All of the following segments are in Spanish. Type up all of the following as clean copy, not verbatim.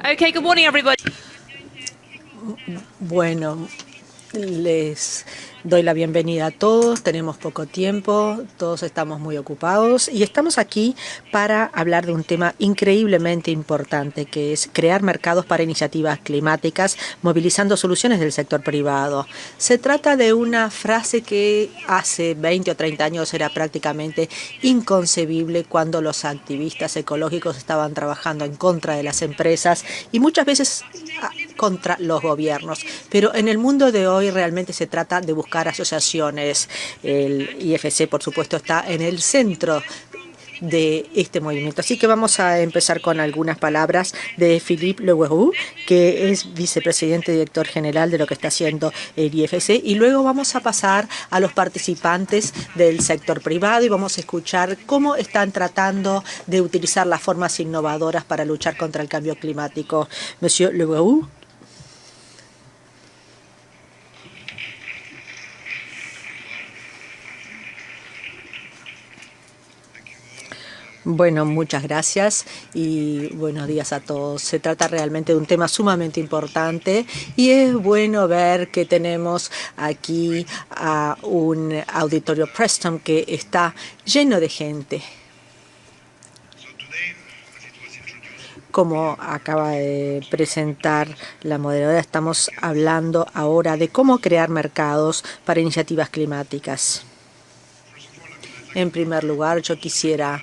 Okay, good morning, everybody. Bueno, les doy la bienvenida a todos. Tenemos poco tiempo, todos estamos muy ocupados y estamos aquí para hablar de un tema increíblemente importante, que es crear mercados para iniciativas climáticas, movilizando soluciones del sector privado. Se trata de una frase que hace 20 o 30 años era prácticamente inconcebible cuando los activistas ecológicos estaban trabajando en contra de las empresas y muchas veces contra los gobiernos. Pero en el mundo de hoy realmente se trata de buscar asociaciones. El IFC, por supuesto, está en el centro de este movimiento. Así que vamos a empezar con algunas palabras de Philippe Leroux, que es vicepresidente y director general de lo que está haciendo el IFC, y luego vamos a pasar a los participantes del sector privado y vamos a escuchar cómo están tratando de utilizar las formas innovadoras para luchar contra el cambio climático. Monsieur Leroux. Bueno, muchas gracias y buenos días a todos. Se trata realmente de un tema sumamente importante y es bueno ver que tenemos aquí a un auditorio Preston que está lleno de gente. Como acaba de presentar la moderadora, estamos hablando ahora de cómo crear mercados para iniciativas climáticas. En primer lugar, yo quisiera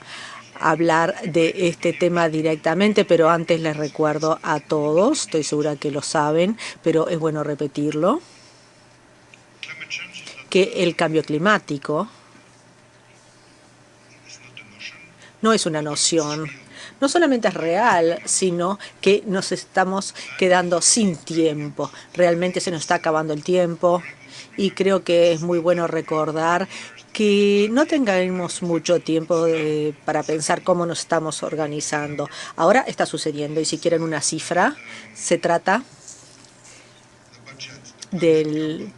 hablar de este tema directamente, pero antes les recuerdo a todos, estoy segura que lo saben, pero es bueno repetirlo, que el cambio climático no es una noción. No solamente es real, sino que nos estamos quedando sin tiempo. Realmente se nos está acabando el tiempo y creo que es muy bueno recordar que no tengamos mucho tiempo para pensar cómo nos estamos organizando. Ahora está sucediendo y si quieren una cifra, se trata del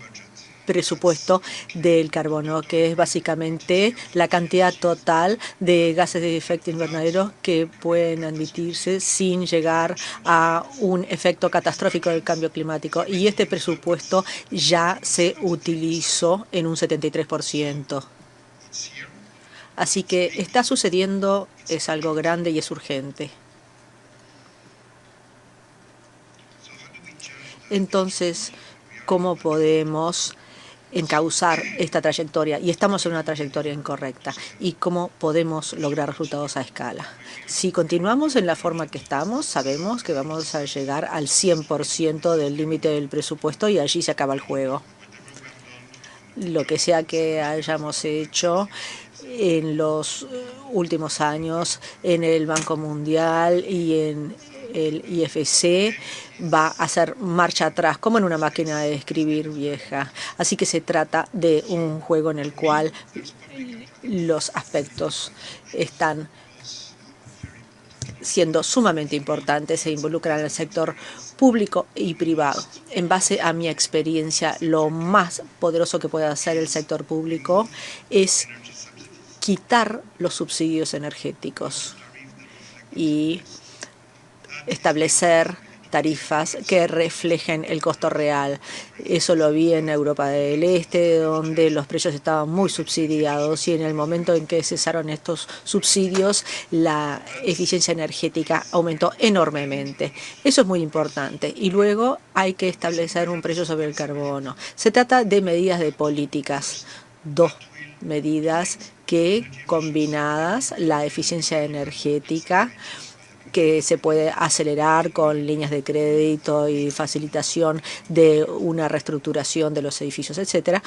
presupuesto del carbono, que es básicamente la cantidad total de gases de efecto invernadero que pueden emitirse sin llegar a un efecto catastrófico del cambio climático. Y este presupuesto ya se utilizó en un 73%. Así que está sucediendo, es algo grande y es urgente. Entonces, ¿cómo podemos encauzar esta trayectoria? Y estamos en una trayectoria incorrecta. ¿Y cómo podemos lograr resultados a escala? Si continuamos en la forma que estamos, sabemos que vamos a llegar al 100% del límite del presupuesto y allí se acaba el juego. Lo que sea que hayamos hecho en los últimos años en el Banco Mundial y en el IFC va a hacer marcha atrás, como en una máquina de escribir vieja. Así que se trata de un juego en el cual los aspectos están siendo sumamente importantes e involucran al sector público y privado. En base a mi experiencia, lo más poderoso que puede hacer el sector público es quitar los subsidios energéticos y establecer tarifas que reflejen el costo real. Eso lo vi en Europa del Este, donde los precios estaban muy subsidiados y en el momento en que cesaron estos subsidios, la eficiencia energética aumentó enormemente. Eso es muy importante. Y luego hay que establecer un precio sobre el carbono. Se trata de medidas de políticas. Dos medidas que, combinadas, la eficiencia energética, que se puede acelerar con líneas de crédito y facilitación de una reestructuración de los edificios, etcétera,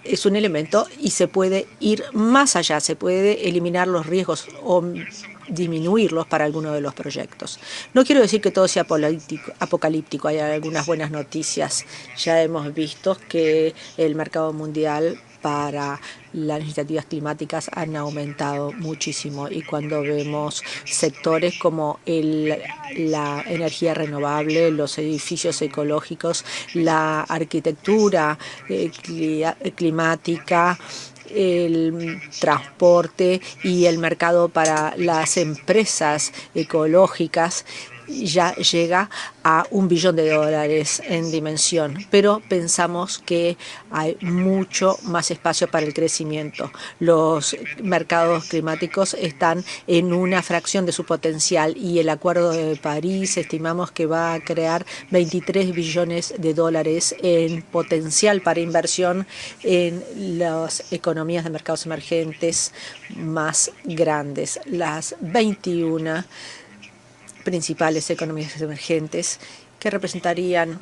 es un elemento y se puede ir más allá, se puede eliminar los riesgos o disminuirlos para algunos de los proyectos. No quiero decir que todo sea apocalíptico, hay algunas buenas noticias. Ya hemos visto que el mercado mundial para las iniciativas climáticas han aumentado muchísimo y cuando vemos sectores como la energía renovable, los edificios ecológicos, la arquitectura climática, el transporte y el mercado para las empresas ecológicas ya llega a $1 billón en dimensión, pero pensamos que hay mucho más espacio para el crecimiento. Los mercados climáticos están en una fracción de su potencial y el Acuerdo de París estimamos que va a crear $23 billones en potencial para inversión en las economías de mercados emergentes más grandes. Las 21 principales economías emergentes que representarían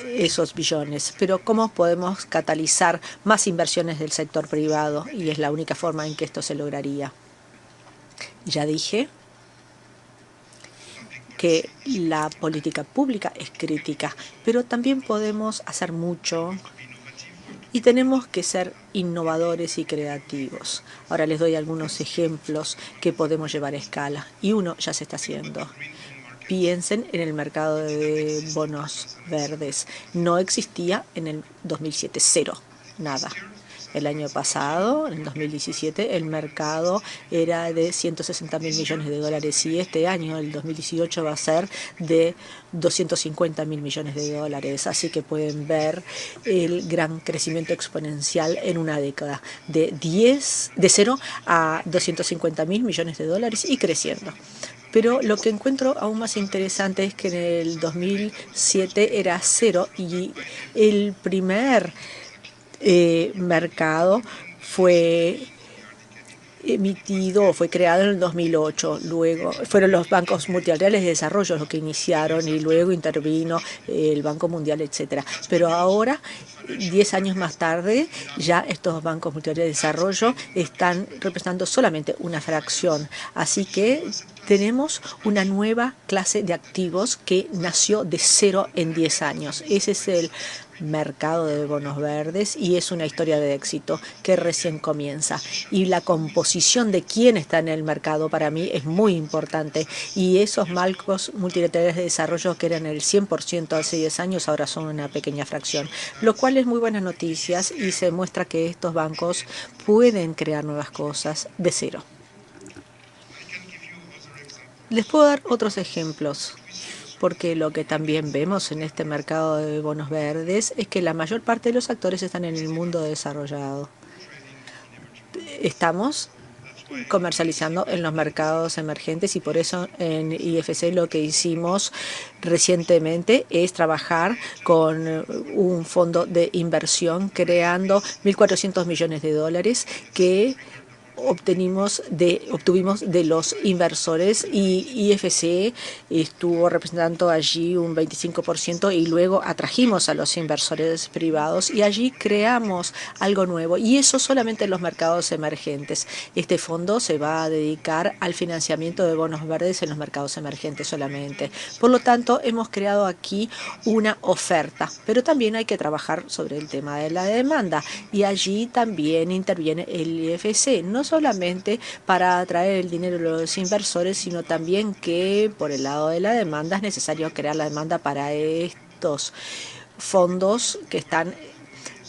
esos billones. Pero ¿cómo podemos catalizar más inversiones del sector privado? Y es la única forma en que esto se lograría. Ya dije que la política pública es crítica, pero también podemos hacer mucho y tenemos que ser innovadores y creativos. Ahora les doy algunos ejemplos que podemos llevar a escala y uno ya se está haciendo. Piensen en el mercado de bonos verdes. No existía en el 2007, cero, nada. El año pasado, en el 2017, el mercado era de $160.000 millones y este año, el 2018, va a ser de $250.000 millones. Así que pueden ver el gran crecimiento exponencial en una década, de 0 a $250.000 millones y creciendo. Pero lo que encuentro aún más interesante es que en el 2007 era cero y el primer mercado fue fue creado en el 2008. Luego fueron los bancos multilaterales de desarrollo los que iniciaron y luego intervino el Banco Mundial, etcétera. Pero ahora, 10 años más tarde, ya estos bancos multilaterales de desarrollo están representando solamente una fracción. Así que tenemos una nueva clase de activos que nació de cero en 10 años. Ese es el mercado de bonos verdes y es una historia de éxito que recién comienza. Y la composición de quién está en el mercado para mí es muy importante. Y esos bancos multilaterales de desarrollo que eran el 100% hace 10 años ahora son una pequeña fracción, lo cual es muy buenas noticias y se muestra que estos bancos pueden crear nuevas cosas de cero. Les puedo dar otros ejemplos, porque lo que también vemos en este mercado de bonos verdes es que la mayor parte de los actores están en el mundo desarrollado. Estamos comercializando en los mercados emergentes y por eso en IFC lo que hicimos recientemente es trabajar con un fondo de inversión creando $1.400 millones que obtuvimos de los inversores y IFC estuvo representando allí un 25% y luego atrajimos a los inversores privados y allí creamos algo nuevo y eso solamente en los mercados emergentes. Este fondo se va a dedicar al financiamiento de bonos verdes en los mercados emergentes solamente. Por lo tanto, hemos creado aquí una oferta, pero también hay que trabajar sobre el tema de la demanda y allí también interviene el IFC, no solamente para atraer el dinero de los inversores, sino también que por el lado de la demanda es necesario crear la demanda para estos fondos que están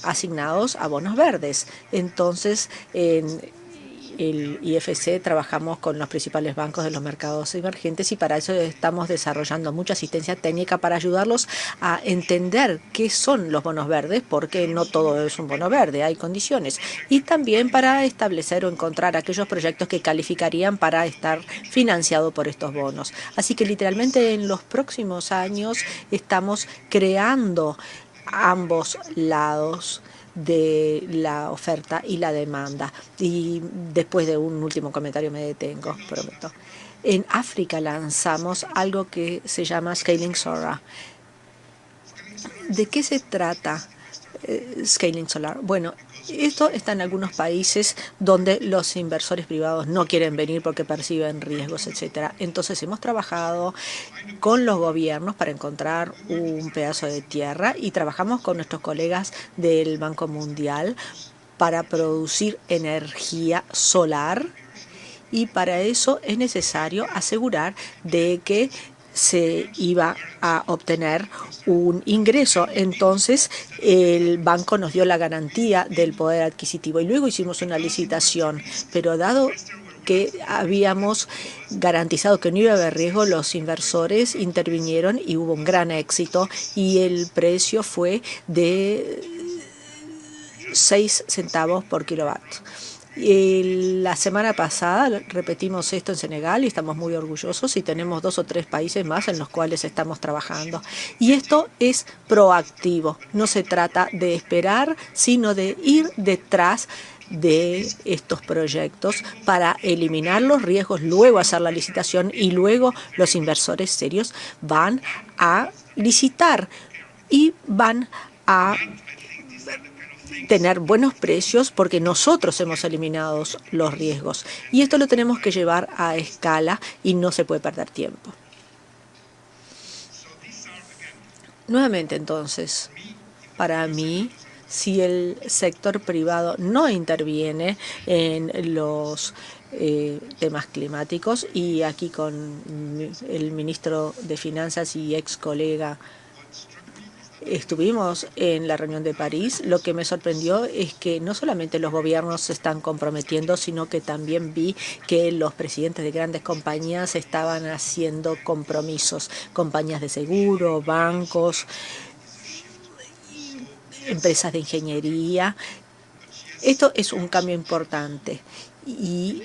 asignados a bonos verdes. Entonces, en el IFC trabajamos con los principales bancos de los mercados emergentes y para eso estamos desarrollando mucha asistencia técnica para ayudarlos a entender qué son los bonos verdes, porque no todo es un bono verde, hay condiciones. Y también para establecer o encontrar aquellos proyectos que calificarían para estar financiados por estos bonos. Así que literalmente en los próximos años estamos creando ambos lados de la oferta y la demanda. Y después de un último comentario me detengo, prometo. En África lanzamos algo que se llama Scaling Solar. ¿De qué se trata Scaling Solar? Bueno, esto está en algunos países donde los inversores privados no quieren venir porque perciben riesgos, etcétera. Entonces hemos trabajado con los gobiernos para encontrar un pedazo de tierra y trabajamos con nuestros colegas del Banco Mundial para producir energía solar y para eso es necesario asegurar de que se iba a obtener un ingreso. Entonces, el banco nos dio la garantía del poder adquisitivo y luego hicimos una licitación, pero dado que habíamos garantizado que no iba a haber riesgo, los inversores intervinieron y hubo un gran éxito y el precio fue de 6 centavos por kilovatio. La semana pasada repetimos esto en Senegal y estamos muy orgullosos y tenemos 2 o 3 países más en los cuales estamos trabajando. Y esto es proactivo, no se trata de esperar, sino de ir detrás de estos proyectos para eliminar los riesgos, luego hacer la licitación y luego los inversores serios van a licitar y van a tener buenos precios porque nosotros hemos eliminado los riesgos. Y esto lo tenemos que llevar a escala y no se puede perder tiempo. Nuevamente, entonces, para mí, si el sector privado no interviene en los temas climáticos, y aquí con el ministro de Finanzas y ex colega estuvimos en la reunión de París, lo que me sorprendió es que no solamente los gobiernos se están comprometiendo, sino que también vi que los presidentes de grandes compañías estaban haciendo compromisos, compañías de seguro, bancos, empresas de ingeniería. Esto es un cambio importante y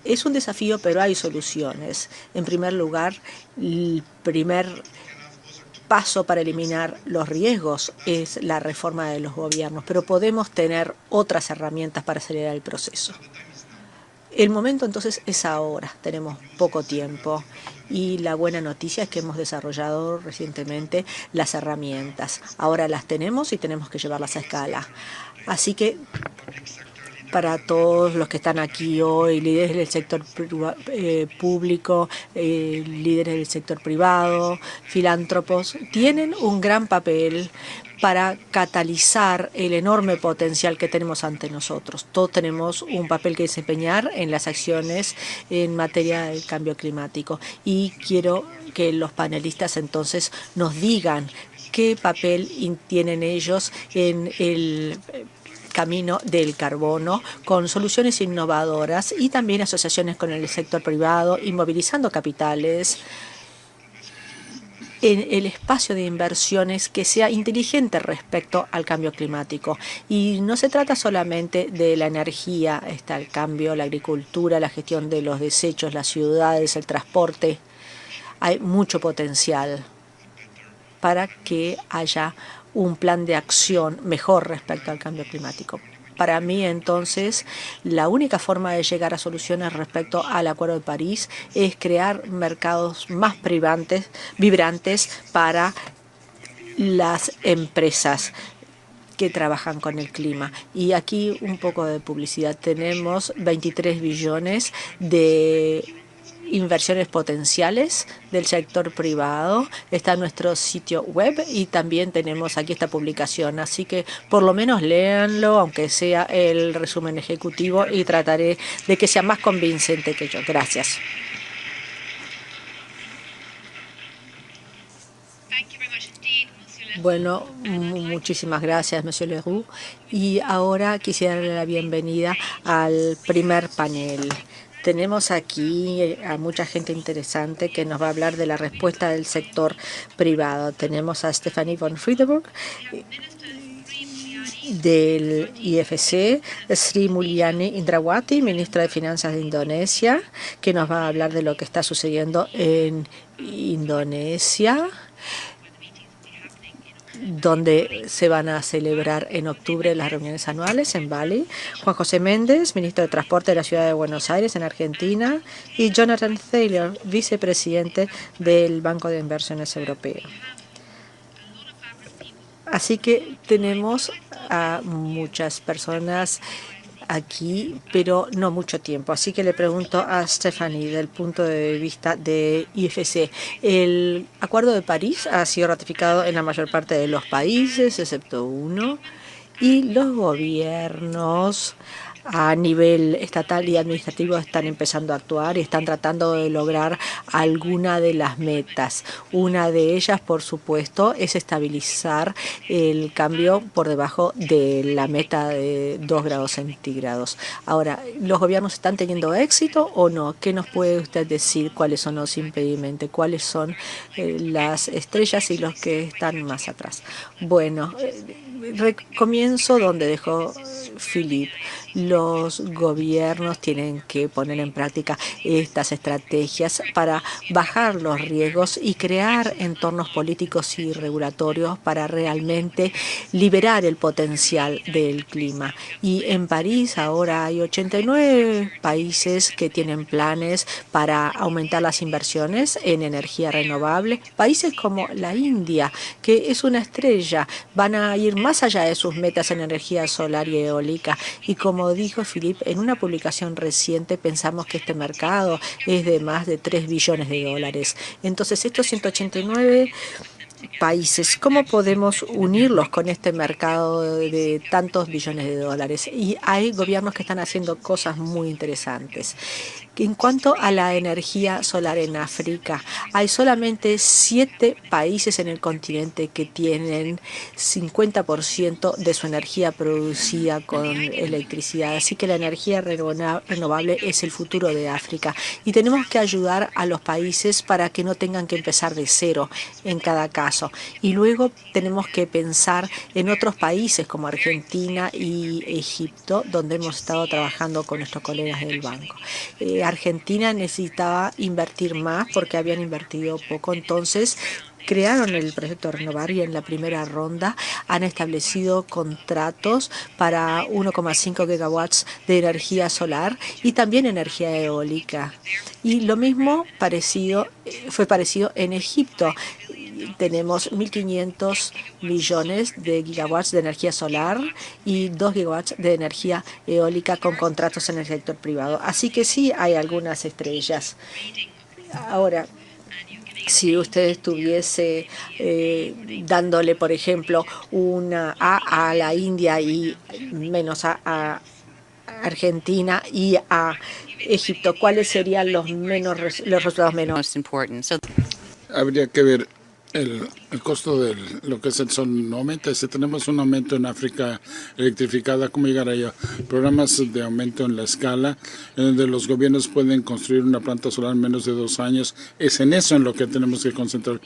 es un desafío, pero hay soluciones. En primer lugar, el primer paso para eliminar los riesgos es la reforma de los gobiernos, pero podemos tener otras herramientas para acelerar el proceso. El momento entonces es ahora, tenemos poco tiempo y la buena noticia es que hemos desarrollado recientemente las herramientas. Ahora las tenemos y tenemos que llevarlas a escala. Así que para todos los que están aquí hoy, líderes del sector público, líderes del sector privado, filántropos, tienen un gran papel para catalizar el enorme potencial que tenemos ante nosotros. Todos tenemos un papel que desempeñar en las acciones en materia del cambio climático y quiero que los panelistas entonces nos digan qué papel tienen ellos en el camino del carbono con soluciones innovadoras y también asociaciones con el sector privado y movilizando capitales en el espacio de inversiones que sea inteligente respecto al cambio climático. Y no se trata solamente de la energía, está el cambio, la agricultura, la gestión de los desechos, las ciudades, el transporte. Hay mucho potencial para que haya un plan de acción mejor respecto al cambio climático. Para mí, entonces, la única forma de llegar a soluciones respecto al Acuerdo de París es crear mercados más vibrantes para las empresas que trabajan con el clima. Y aquí un poco de publicidad. Tenemos 23 billones de inversiones potenciales del sector privado. Está en nuestro sitio web y también tenemos aquí esta publicación. Así que por lo menos léanlo, aunque sea el resumen ejecutivo, y trataré de que sea más convincente que yo. Gracias. Bueno, muchísimas gracias, Monsieur Leroux. Y ahora quisiera darle la bienvenida al primer panel. Tenemos aquí a mucha gente interesante que nos va a hablar de la respuesta del sector privado. Tenemos a Stephanie von Friedeburg del IFC, Sri Mulyani Indrawati, ministra de Finanzas de Indonesia, que nos va a hablar de lo que está sucediendo en Indonesia, donde se van a celebrar en octubre las reuniones anuales en Bali. Juan José Méndez, ministro de Transporte de la Ciudad de Buenos Aires, en Argentina, y Jonathan Thaler, vicepresidente del Banco de Inversiones Europeo. Así que tenemos a muchas personas aquí, pero no mucho tiempo. Así que le pregunto a Stephanie, del punto de vista de IFC, el Acuerdo de París ha sido ratificado en la mayor parte de los países, excepto uno, y los gobiernos a nivel estatal y administrativo están empezando a actuar y están tratando de lograr alguna de las metas. Una de ellas, por supuesto, es estabilizar el cambio por debajo de la meta de 2 grados centígrados. Ahora, ¿los gobiernos están teniendo éxito o no? ¿Qué nos puede usted decir? ¿Cuáles son los impedimentos? ¿Cuáles son las estrellas y los que están más atrás? Bueno, comienzo donde dejó Philippe. Los gobiernos tienen que poner en práctica estas estrategias para bajar los riesgos y crear entornos políticos y regulatorios para realmente liberar el potencial del clima. Y en París ahora hay 89 países que tienen planes para aumentar las inversiones en energía renovable. Países como la India, que es una estrella, van a ir más allá de sus metas en energía solar y eólica. Y como dijo Philippe, en una publicación reciente pensamos que este mercado es de más de 3 billones de dólares. Entonces, estos 189 países, ¿cómo podemos unirlos con este mercado de tantos billones de dólares? Y hay gobiernos que están haciendo cosas muy interesantes. En cuanto a la energía solar en África, hay solamente 7 países en el continente que tienen 50% de su energía producida con electricidad. Así que la energía renovable es el futuro de África. Y tenemos que ayudar a los países para que no tengan que empezar de cero en cada caso. Y luego tenemos que pensar en otros países como Argentina y Egipto, donde hemos estado trabajando con nuestros colegas del banco. Argentina necesitaba invertir más porque habían invertido poco, entonces crearon el proyecto Renovar y en la primera ronda han establecido contratos para 1,5 gigawatts de energía solar y también energía eólica. Y lo mismo fue parecido en Egipto. Tenemos 1.500 millones de gigawatts de energía solar y 2 gigawatts de energía eólica con contratos en el sector privado. Así que sí hay algunas estrellas. Ahora, si usted estuviese dándole, por ejemplo, una A la India y menos a Argentina y a Egipto, ¿cuáles serían los resultados menores? Habría que ver el costo de lo que es el sol no aumenta. Si tenemos un aumento en África electrificada, ¿cómo llegar allá? Programas de aumento en la escala, en donde los gobiernos pueden construir una planta solar en menos de 2 años. Es en eso en lo que tenemos que concentrar.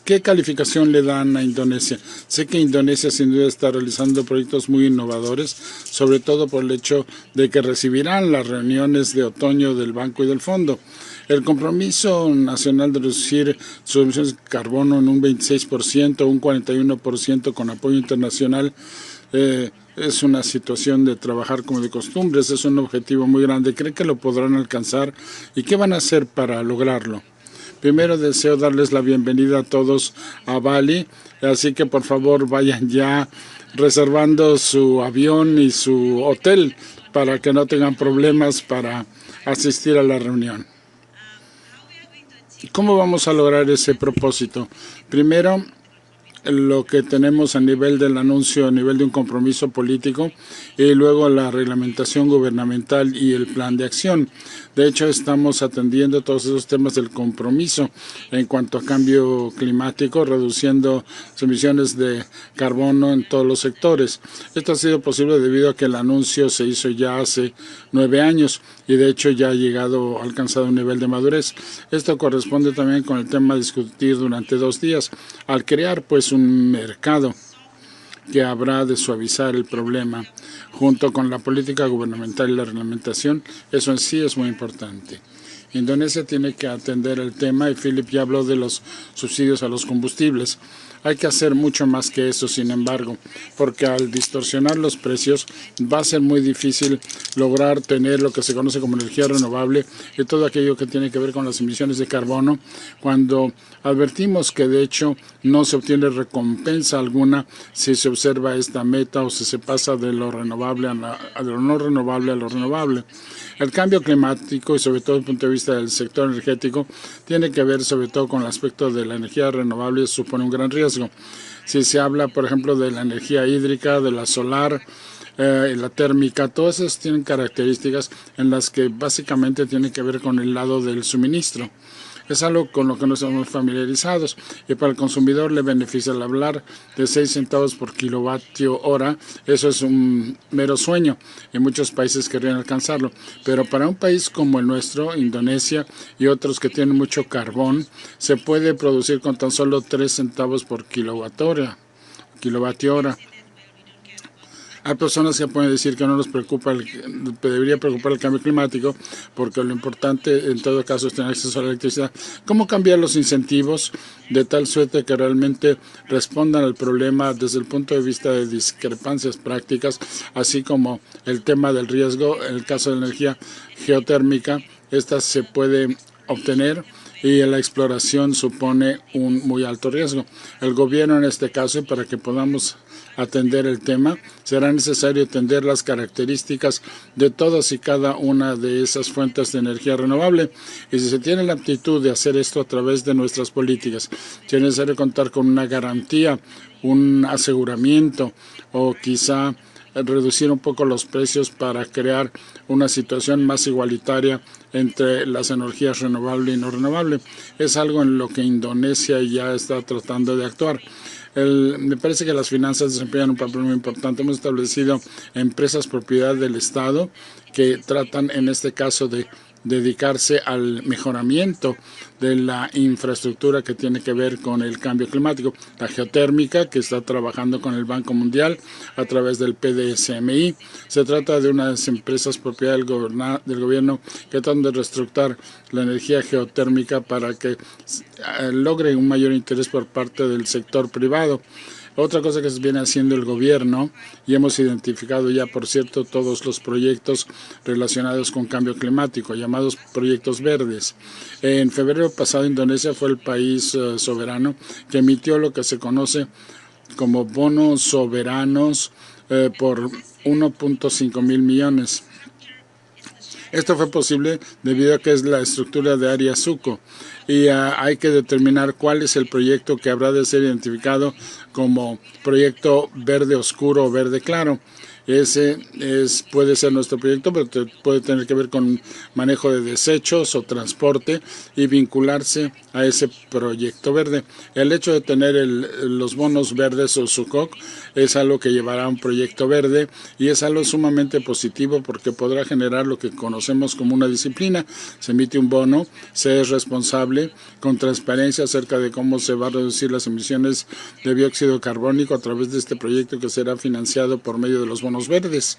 ¿Qué calificación le dan a Indonesia? Sé que Indonesia sin duda está realizando proyectos muy innovadores, sobre todo por el hecho de que recibirán las reuniones de otoño del Banco y del Fondo. El compromiso nacional de reducir sus emisiones de carbono en un 26%, un 41% con apoyo internacional, es una situación de trabajar como de costumbres, es un objetivo muy grande. ¿Cree que lo podrán alcanzar? ¿Y qué van a hacer para lograrlo? Primero deseo darles la bienvenida a todos a Bali, así que por favor vayan ya reservando su avión y su hotel para que no tengan problemas para asistir a la reunión. ¿Cómo vamos a lograr ese propósito? Primero, lo que tenemos a nivel del anuncio, a nivel de un compromiso político, y luego la reglamentación gubernamental y el plan de acción. De hecho, estamos atendiendo todos esos temas del compromiso en cuanto a cambio climático, reduciendo las emisiones de carbono en todos los sectores. Esto ha sido posible debido a que el anuncio se hizo ya hace 9 años y de hecho ya ha alcanzado un nivel de madurez. Esto corresponde también con el tema a discutir durante 2 días. Al crear pues un mercado que habrá de suavizar el problema junto con la política gubernamental y la reglamentación, eso en sí es muy importante. Indonesia tiene que atender el tema y Philip ya habló de los subsidios a los combustibles. Hay que hacer mucho más que eso, sin embargo, porque al distorsionar los precios va a ser muy difícil lograr tener lo que se conoce como energía renovable y todo aquello que tiene que ver con las emisiones de carbono, cuando advertimos que de hecho no se obtiene recompensa alguna si se observa esta meta o si se pasa de lo renovable a lo no renovable a lo renovable. El cambio climático y sobre todo desde el punto de vista del sector energético tiene que ver sobre todo con el aspecto de la energía renovable, supone un gran riesgo. Si se habla, por ejemplo, de la energía hídrica, de la solar, la térmica, todas esas tienen características en las que básicamente tiene que ver con el lado del suministro. Es algo con lo que no estamos familiarizados y para el consumidor le beneficia al hablar de 6 centavos por kilovatio hora. Eso es un mero sueño y muchos países querrían alcanzarlo. Pero para un país como el nuestro, Indonesia y otros que tienen mucho carbón, se puede producir con tan solo 3 centavos por kilovatio hora. Hay personas que pueden decir que no nos preocupa, debería preocupar el cambio climático, porque lo importante en todo caso es tener acceso a la electricidad. ¿Cómo cambiar los incentivos de tal suerte que realmente respondan al problema desde el punto de vista de discrepancias prácticas, así como el tema del riesgo? En el caso de la energía geotérmica, esta se puede obtener y la exploración supone un muy alto riesgo. El gobierno en este caso, para que podamos atender el tema, será necesario atender las características de todas y cada una de esas fuentes de energía renovable. Y si se tiene la aptitud de hacer esto a través de nuestras políticas, si es necesario contar con una garantía, un aseguramiento o quizá reducir un poco los precios para crear una situación más igualitaria entre las energías renovables y no renovables. Es algo en lo que Indonesia ya está tratando de actuar. Me parece que las finanzas desempeñan un papel muy importante. Hemos establecido empresas propiedad del Estado que tratan en este caso de dedicarse al mejoramiento de la infraestructura que tiene que ver con el cambio climático. La geotérmica, que está trabajando con el Banco Mundial a través del PDSMI. Se trata de unas empresas propiedad del gobierno que tratan de reestructurar la energía geotérmica para que logre un mayor interés por parte del sector privado. Otra cosa que se viene haciendo el gobierno, y hemos identificado ya, por cierto, todos los proyectos relacionados con cambio climático, llamados proyectos verdes. En febrero pasado, Indonesia fue el país soberano que emitió lo que se conoce como bonos soberanos por 1.5 mil millones. Esto fue posible debido a que es la estructura de área SUCO y hay que determinar cuál es el proyecto que habrá de ser identificado como proyecto verde oscuro o verde claro. Ese puede ser nuestro proyecto, pero puede tener que ver con manejo de desechos o transporte y vincularse a ese proyecto verde. El hecho de tener los bonos verdes o SUCOC es algo que llevará a un proyecto verde y es algo sumamente positivo porque podrá generar lo que conocemos como una disciplina. Se emite un bono, se es responsable con transparencia acerca de cómo se va a reducir las emisiones de dióxido carbónico a través de este proyecto que será financiado por medio de los bonos verdes.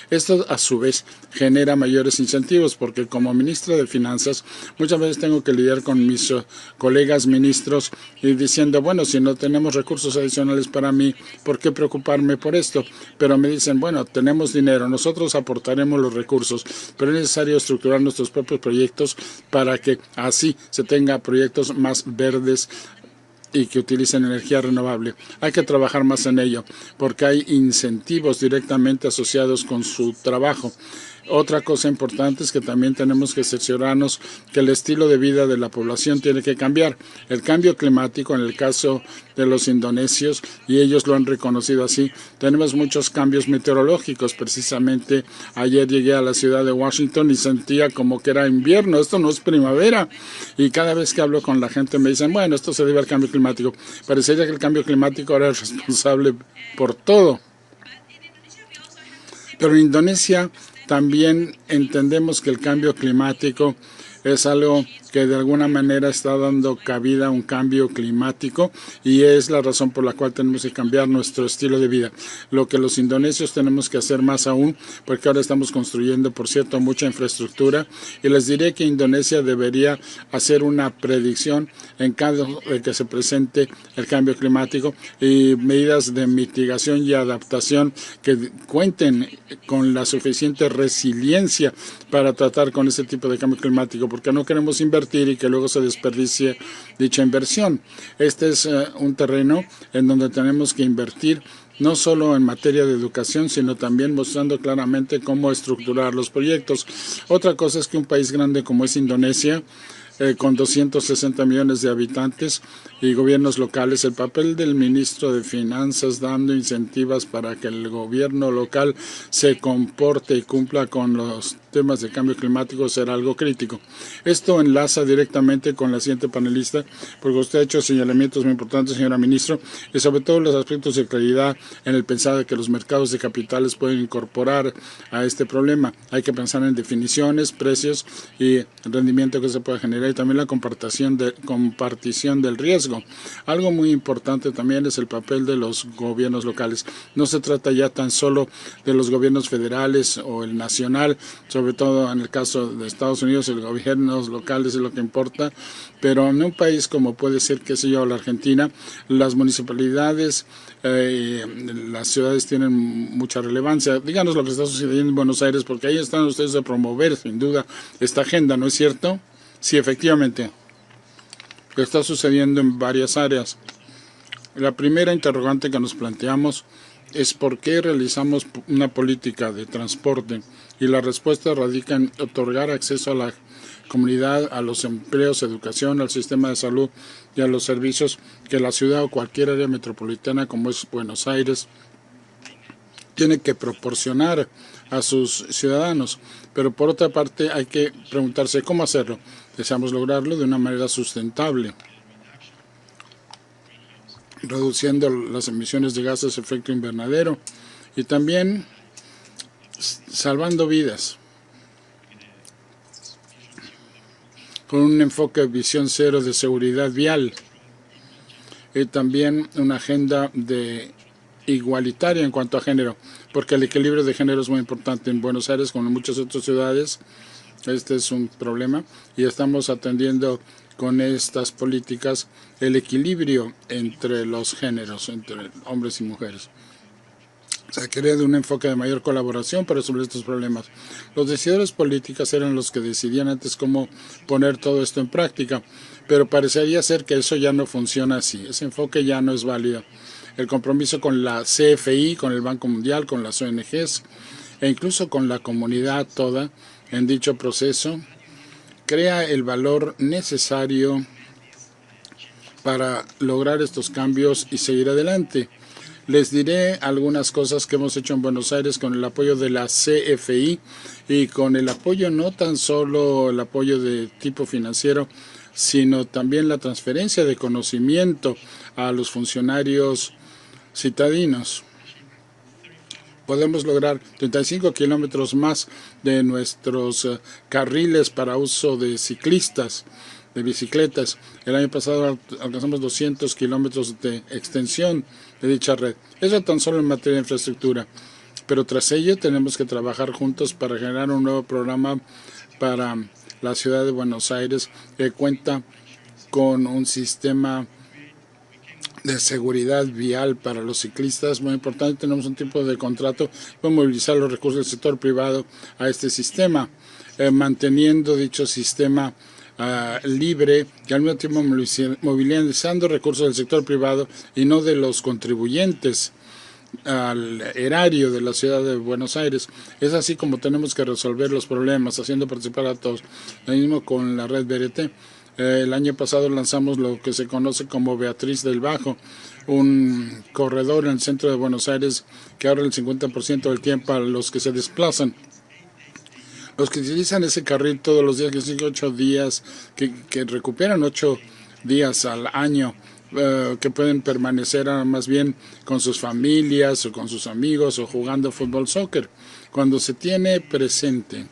Esto a su vez genera mayores incentivos porque como ministro de Finanzas muchas veces tengo que lidiar con mis colegas ministros y diciendo, bueno, si no tenemos recursos adicionales para mí, ¿por qué preocuparme por esto? Pero me dicen, bueno, tenemos dinero, nosotros aportaremos los recursos, pero es necesario estructurar nuestros propios proyectos para que así se tenga proyectos más verdes y que utilicen energía renovable. Hay que trabajar más en ello porque hay incentivos directamente asociados con su trabajo. Otra cosa importante es que también tenemos que cerciorarnos que el estilo de vida de la población tiene que cambiar. El cambio climático, en el caso de los indonesios, y ellos lo han reconocido así, tenemos muchos cambios meteorológicos. Precisamente ayer llegué a la ciudad de Washington y sentía como que era invierno, esto no es primavera. Y cada vez que hablo con la gente me dicen, bueno, esto se debe al cambio climático. Parecería que el cambio climático ahora es responsable por todo. Pero en Indonesia también entendemos que el cambio climático es algo que de alguna manera está dando cabida a un cambio climático y es la razón por la cual tenemos que cambiar nuestro estilo de vida. Lo que los indonesios tenemos que hacer más aún, porque ahora estamos construyendo, por cierto, mucha infraestructura y les diré que Indonesia debería hacer una predicción en caso de que se presente el cambio climático y medidas de mitigación y adaptación que cuenten con la suficiente resiliencia para tratar con este tipo de cambio climático, porque no queremos invertir y que luego se desperdicie dicha inversión. Este es un terreno en donde tenemos que invertir no solo en materia de educación, sino también mostrando claramente cómo estructurar los proyectos. Otra cosa es que un país grande como es Indonesia con 260 millones de habitantes y gobiernos locales. El papel del ministro de Finanzas dando incentivos para que el gobierno local se comporte y cumpla con los temas de cambio climático será algo crítico. Esto enlaza directamente con la siguiente panelista, porque usted ha hecho señalamientos muy importantes, señora ministro, y sobre todo los aspectos de claridad en el pensar de que los mercados de capitales pueden incorporar a este problema. Hay que pensar en definiciones, precios y rendimiento que se puede generar, y también la compartición del riesgo. Algo muy importante también es el papel de los gobiernos locales. No se trata ya tan solo de los gobiernos federales o el nacional, sobre todo en el caso de Estados Unidos, el gobierno local es lo que importa, pero en un país como puede ser, qué sé yo, la Argentina, las municipalidades, las ciudades tienen mucha relevancia. Díganos lo que está sucediendo en Buenos Aires, porque ahí están ustedes a promover, sin duda, esta agenda, ¿no es cierto? Sí, efectivamente, que está sucediendo en varias áreas. La primera interrogante que nos planteamos es por qué realizamos una política de transporte, y la respuesta radica en otorgar acceso a la comunidad, a los empleos, educación, al sistema de salud y a los servicios que la ciudad o cualquier área metropolitana como es Buenos Aires tiene que proporcionar a sus ciudadanos. Pero por otra parte hay que preguntarse cómo hacerlo. Deseamos lograrlo de una manera sustentable, reduciendo las emisiones de gases de efecto invernadero y también salvando vidas, con un enfoque de visión cero de seguridad vial y también una agenda de igualitaria en cuanto a género, porque el equilibrio de género es muy importante en Buenos Aires como en muchas otras ciudades. Este es un problema y estamos atendiendo con estas políticas el equilibrio entre los géneros, entre hombres y mujeres. Se quería de un enfoque de mayor colaboración para resolver estos problemas. Los decidores políticos eran los que decidían antes cómo poner todo esto en práctica, pero parecería ser que eso ya no funciona así. Ese enfoque ya no es válido. El compromiso con la CFI, con el Banco Mundial, con las ONGs e incluso con la comunidad toda en dicho proceso crea el valor necesario para lograr estos cambios y seguir adelante. Les diré algunas cosas que hemos hecho en Buenos Aires con el apoyo de la CFI y con el apoyo, no tan solo el apoyo de tipo financiero, sino también la transferencia de conocimiento a los funcionarios citadinos. Podemos lograr 35 kilómetros más de nuestros carriles para uso de ciclistas, de bicicletas. El año pasado alcanzamos 200 kilómetros de extensión de dicha red. Eso tan solo en materia de infraestructura. Pero tras ello tenemos que trabajar juntos para generar un nuevo programa para la ciudad de Buenos Aires que cuenta con un sistema de seguridad vial para los ciclistas muy importante. Tenemos un tipo de contrato para movilizar los recursos del sector privado a este sistema, manteniendo dicho sistema libre y al mismo tiempo movilizando recursos del sector privado y no de los contribuyentes al erario de la ciudad de Buenos Aires. Es así como tenemos que resolver los problemas, haciendo participar a todos. Lo mismo con la red BRT. El año pasado lanzamos lo que se conoce como Beatriz del Bajo, un corredor en el centro de Buenos Aires que ahorra el 50% del tiempo a los que se desplazan. Los que utilizan ese carril todos los días, que son 8 días, que recuperan 8 días al año, que pueden permanecer más bien con sus familias o con sus amigos o jugando fútbol, soccer. Cuando se tiene presente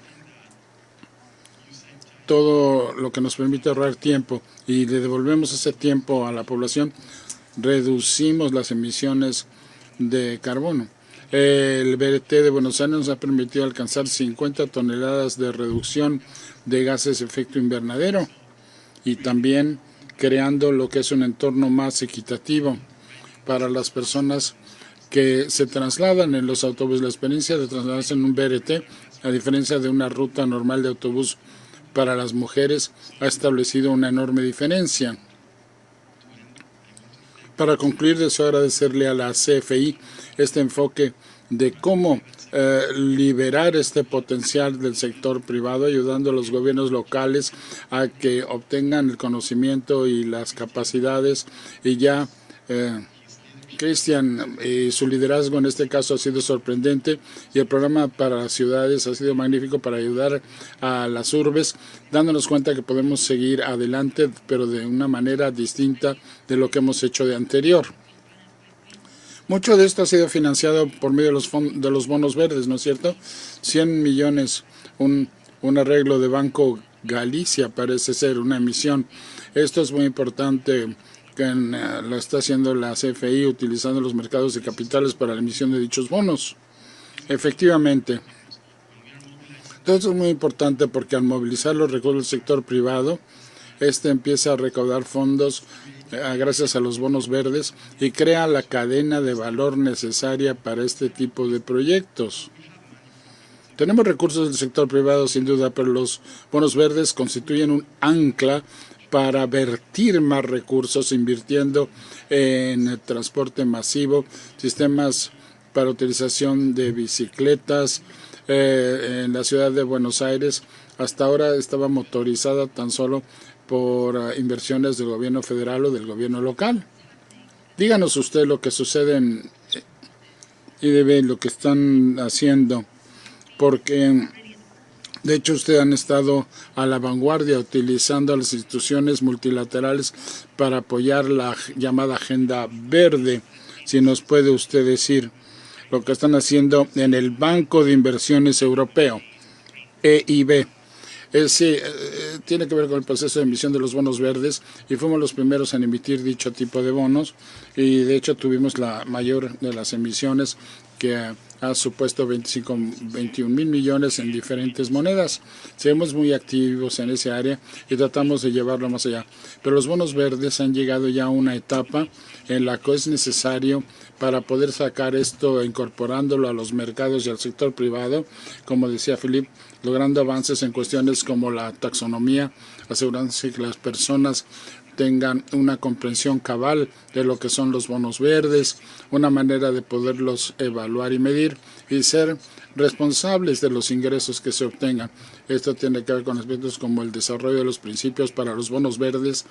todo lo que nos permite ahorrar tiempo y le devolvemos ese tiempo a la población, reducimos las emisiones de carbono. El BRT de Buenos Aires nos ha permitido alcanzar 50 toneladas de reducción de gases de efecto invernadero y también creando lo que es un entorno más equitativo para las personas que se trasladan en los autobuses. La experiencia de trasladarse en un BRT, a diferencia de una ruta normal de autobús para las mujeres, ha establecido una enorme diferencia. Para concluir, deseo agradecerle a la CFI este enfoque de cómo liberar este potencial del sector privado, ayudando a los gobiernos locales a que obtengan el conocimiento y las capacidades. Y ya Cristian y su liderazgo en este caso ha sido sorprendente, y el programa para las ciudades ha sido magnífico para ayudar a las urbes, dándonos cuenta que podemos seguir adelante, pero de una manera distinta de lo que hemos hecho de anterior. Mucho de esto ha sido financiado por medio de los bonos verdes, ¿no es cierto? 100 millones, un arreglo de Banco Galicia parece ser, una emisión. Esto es muy importante, que lo está haciendo la CFI utilizando los mercados de capitales para la emisión de dichos bonos. Efectivamente, todo esto es muy importante porque al movilizar los recursos del sector privado, empieza a recaudar fondos gracias a los bonos verdes y crea la cadena de valor necesaria para este tipo de proyectos. Tenemos recursos del sector privado sin duda, pero los bonos verdes constituyen un ancla para vertir más recursos, invirtiendo en el transporte masivo, sistemas para utilización de bicicletas. En la ciudad de Buenos Aires hasta ahora estaba motorizada tan solo por inversiones del gobierno federal o del gobierno local. Díganos usted lo que sucede en IDB, lo que están haciendo, porque de hecho ustedes han estado a la vanguardia utilizando a las instituciones multilaterales para apoyar la llamada Agenda Verde. Si nos puede usted decir lo que están haciendo en el Banco de Inversiones Europeo, EIB. Sí, tiene que ver con el proceso de emisión de los bonos verdes, y fuimos los primeros en emitir dicho tipo de bonos, y de hecho tuvimos la mayor de las emisiones, que ha supuesto 21 mil millones en diferentes monedas. Seguimos muy activos en ese área y tratamos de llevarlo más allá. Pero los bonos verdes han llegado ya a una etapa en la que es necesario, para poder sacar esto, incorporándolo a los mercados y al sector privado, como decía Philip, logrando avances en cuestiones como la taxonomía, asegurándose que las personas tengan una comprensión cabal de lo que son los bonos verdes, una manera de poderlos evaluar y medir, y ser responsables de los ingresos que se obtengan. Esto tiene que ver con aspectos como el desarrollo de los principios para los bonos verdes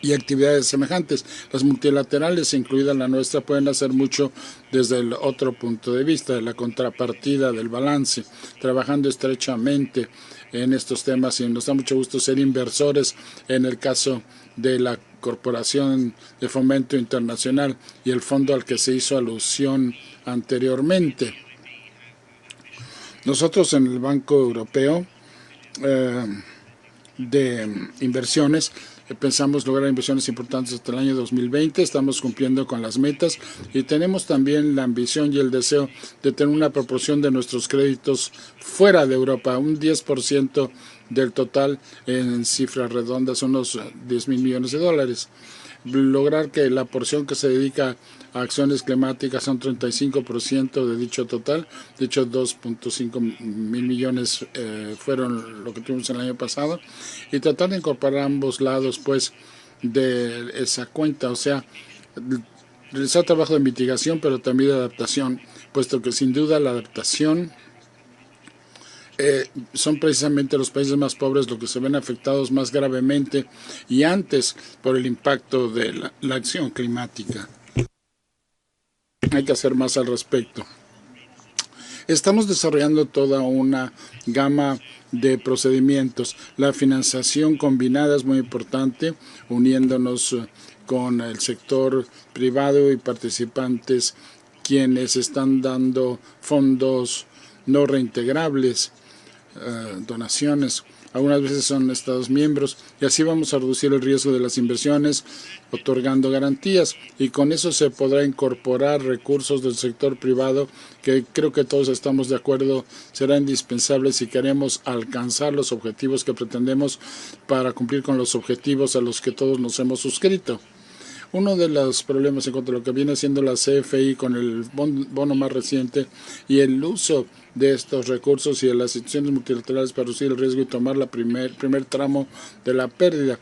y actividades semejantes. Las multilaterales, incluida la nuestra, pueden hacer mucho desde el otro punto de vista, de la contrapartida, del balance, trabajando estrechamente en estos temas, y nos da mucho gusto ser inversores en el caso de la Corporación de Fomento Internacional y el fondo al que se hizo alusión anteriormente. Nosotros en el Banco Europeo de Inversiones pensamos lograr inversiones importantes hasta el año 2020, estamos cumpliendo con las metas, y tenemos también la ambición y el deseo de tener una proporción de nuestros créditos fuera de Europa, un 10% del total, en cifras redondas, unos 10 mil millones de dólares. Lograr que la porción que se dedica a acciones climáticas son 35% de dicho total. De hecho, 2.5 mil millones fueron lo que tuvimos el año pasado, y tratar de incorporar ambos lados pues de esa cuenta, o sea, realizar trabajo de mitigación, pero también de adaptación, puesto que sin duda la adaptación son precisamente los países más pobres los que se ven afectados más gravemente y antes por el impacto de la acción climática. Hay que hacer más al respecto. Estamos desarrollando toda una gama de procedimientos. La financiación combinada es muy importante, uniéndonos con el sector privado y participantes quienes están dando fondos no reintegrables, donaciones. Algunas veces son Estados miembros, y así vamos a reducir el riesgo de las inversiones, otorgando garantías, y con eso se podrá incorporar recursos del sector privado, que creo que todos estamos de acuerdo será indispensable si queremos alcanzar los objetivos que pretendemos para cumplir con los objetivos a los que todos nos hemos suscrito. Uno de los problemas en cuanto a lo que viene siendo la CFI con el bono más reciente y el uso de estos recursos y de las instituciones multilaterales para reducir el riesgo y tomar la primer tramo de la pérdida.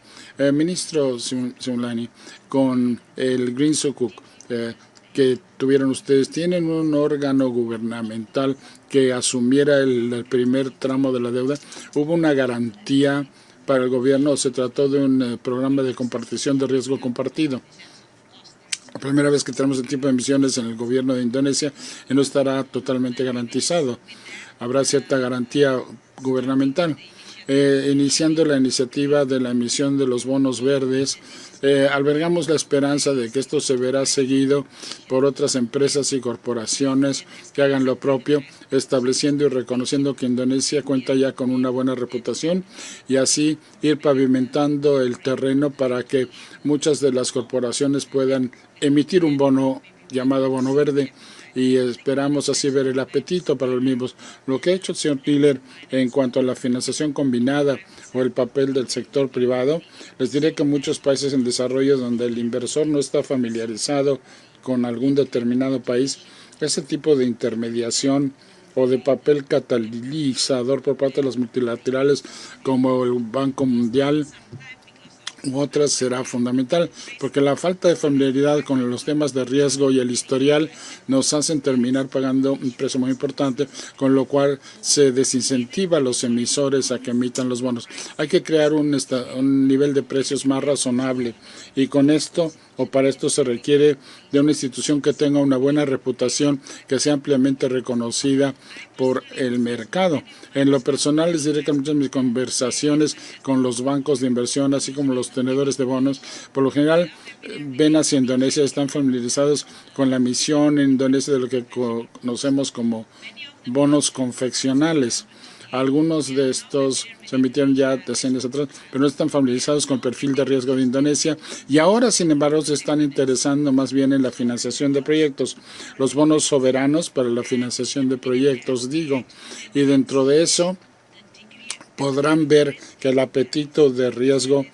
Ministro Simulani, con el Green Sukuk, que tuvieron ustedes, ¿tienen un órgano gubernamental que asumiera el primer tramo de la deuda? ¿Hubo una garantía para el gobierno o se trató de un programa de compartición de riesgo compartido? La primera vez que tenemos el tipo de emisiones en el gobierno de Indonesia y no estará totalmente garantizado. Habrá cierta garantía gubernamental. Iniciando la iniciativa de la emisión de los bonos verdes, albergamos la esperanza de que esto se verá seguido por otras empresas y corporaciones que hagan lo propio, estableciendo y reconociendo que Indonesia cuenta ya con una buena reputación y así ir pavimentando el terreno para que muchas de las corporaciones puedan emitir un bono llamado bono verde, y esperamos así ver el apetito para los mismos. Lo que ha hecho el señor Tiller en cuanto a la financiación combinada o el papel del sector privado, les diré que en muchos países en desarrollo donde el inversor no está familiarizado con algún determinado país, ese tipo de intermediación o de papel catalizador por parte de los multilaterales como el Banco Mundial u otras será fundamental, porque la falta de familiaridad con los temas de riesgo y el historial nos hacen terminar pagando un precio muy importante, con lo cual se desincentiva a los emisores a que emitan los bonos. Hay que crear un nivel de precios más razonable y con esto o para esto se requiere de una institución que tenga una buena reputación, que sea ampliamente reconocida por el mercado. En lo personal les diré que muchas de mis conversaciones con los bancos de inversión, así como los tenedores de bonos, por lo general ven hacia Indonesia, están familiarizados con la emisión en Indonesia de lo que conocemos como bonos confeccionales. Algunos de estos se emitieron ya decenios atrás, pero no están familiarizados con el perfil de riesgo de Indonesia y ahora, sin embargo, se están interesando más bien en la financiación de proyectos, los bonos soberanos para la financiación de proyectos, digo, y dentro de eso podrán ver que el apetito de riesgo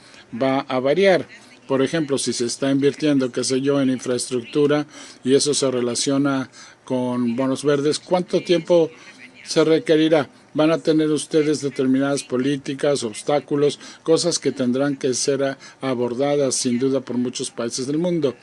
va a variar. Por ejemplo, si se está invirtiendo, qué sé yo, en infraestructura y eso se relaciona con bonos verdes, ¿cuánto tiempo se requerirá? Van a tener ustedes determinadas políticas, obstáculos, cosas que tendrán que ser abordadas sin duda por muchos países del mundo.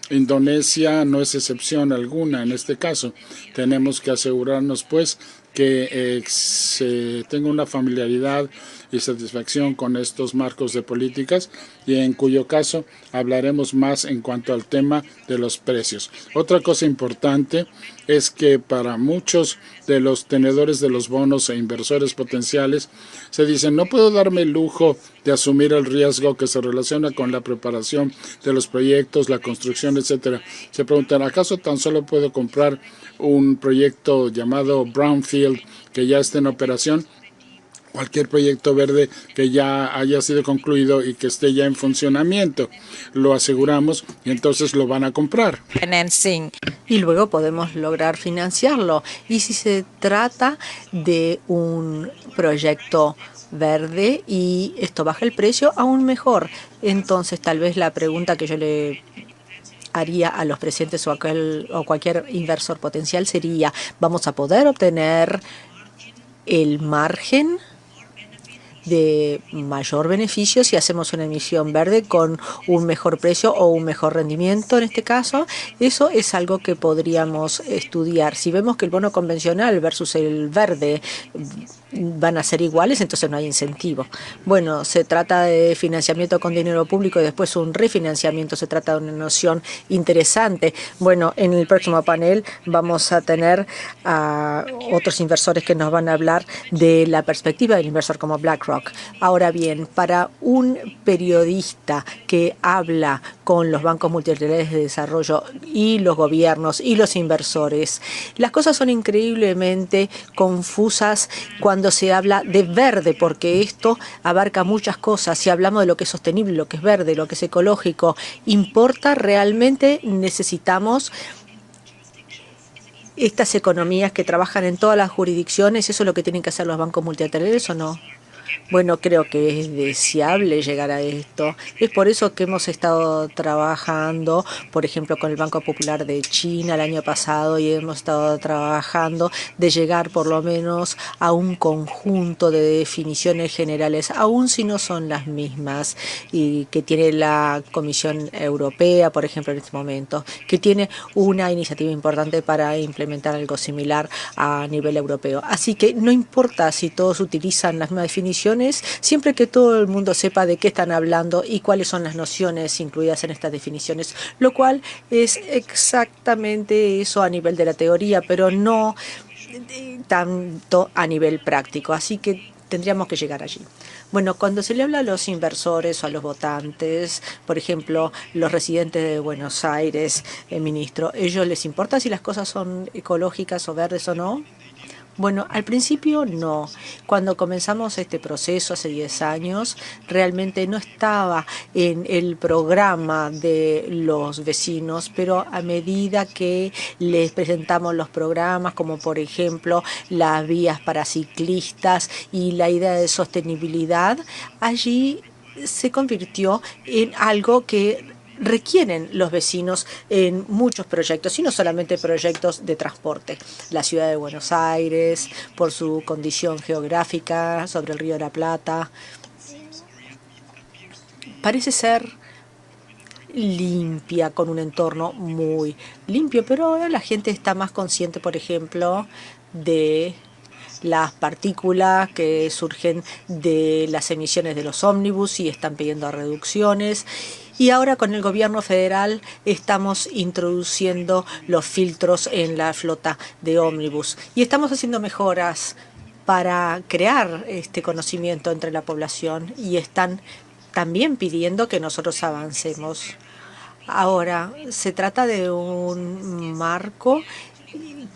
Indonesia no es excepción alguna en este caso. Tenemos que asegurarnos pues que se tenga una familiaridad y satisfacción con estos marcos de políticas y en cuyo caso hablaremos más en cuanto al tema de los precios. Otra cosa importante es que para muchos de los tenedores de los bonos e inversores potenciales se dicen no puedo darme el lujo de asumir el riesgo que se relaciona con la preparación de los proyectos, la construcción, etcétera. Se preguntan, ¿acaso tan solo puedo comprar un proyecto llamado brownfield que ya esté en operación? Cualquier proyecto verde que ya haya sido concluido y que esté ya en funcionamiento, lo aseguramos y entonces lo van a comprar. Y luego podemos lograr financiarlo. Y si se trata de un proyecto verde y esto baja el precio, aún mejor. Entonces tal vez la pregunta que yo le haría a los presidentes o cualquier inversor potencial sería, ¿vamos a poder obtener el margen de mayor beneficio si hacemos una emisión verde con un mejor precio o un mejor rendimiento en este caso? Eso es algo que podríamos estudiar. Si vemos que el bono convencional versus el verde van a ser iguales, entonces no hay incentivo. Bueno, se trata de financiamiento con dinero público y después un refinanciamiento. Se trata de una noción interesante. Bueno, en el próximo panel vamos a tener a otros inversores que nos van a hablar de la perspectiva del inversor como BlackRock. Ahora bien, para un periodista que habla con los bancos multilaterales de desarrollo y los gobiernos y los inversores, las cosas son increíblemente confusas cuando se habla de verde, porque esto abarca muchas cosas. Si hablamos de lo que es sostenible, lo que es verde, lo que es ecológico, ¿importa realmente? Necesitamos estas economías que trabajan en todas las jurisdicciones. ¿Eso es lo que tienen que hacer los bancos multilaterales o no? Bueno, creo que es deseable llegar a esto. Es por eso que hemos estado trabajando, por ejemplo, con el Banco Popular de China el año pasado y hemos estado trabajando de llegar por lo menos a un conjunto de definiciones generales, aun si no son las mismas, y que tiene la Comisión Europea, por ejemplo, en este momento, que tiene una iniciativa importante para implementar algo similar a nivel europeo. Así que no importa si todos utilizan las mismas definiciones, siempre que todo el mundo sepa de qué están hablando y cuáles son las nociones incluidas en estas definiciones, lo cual es exactamente eso a nivel de la teoría, pero no tanto a nivel práctico. Así que tendríamos que llegar allí. Bueno, cuando se le habla a los inversores o a los votantes, por ejemplo, los residentes de Buenos Aires, ministro, ¿ellos les importa si las cosas son ecológicas o verdes o no? Bueno, al principio no. Cuando comenzamos este proceso hace 10 años, realmente no estaba en el programa de los vecinos, pero a medida que les presentamos los programas, como por ejemplo las vías para ciclistas y la idea de sostenibilidad, allí se convirtió en algo que requieren los vecinos en muchos proyectos, y no solamente proyectos de transporte. La ciudad de Buenos Aires, por su condición geográfica sobre el Río de la Plata, parece ser limpia, con un entorno muy limpio, pero ahora la gente está más consciente, por ejemplo, de las partículas que surgen de las emisiones de los ómnibus y están pidiendo reducciones. Y ahora con el gobierno federal estamos introduciendo los filtros en la flota de ómnibus y estamos haciendo mejoras para crear este conocimiento entre la población y están también pidiendo que nosotros avancemos. Ahora, se trata de un marco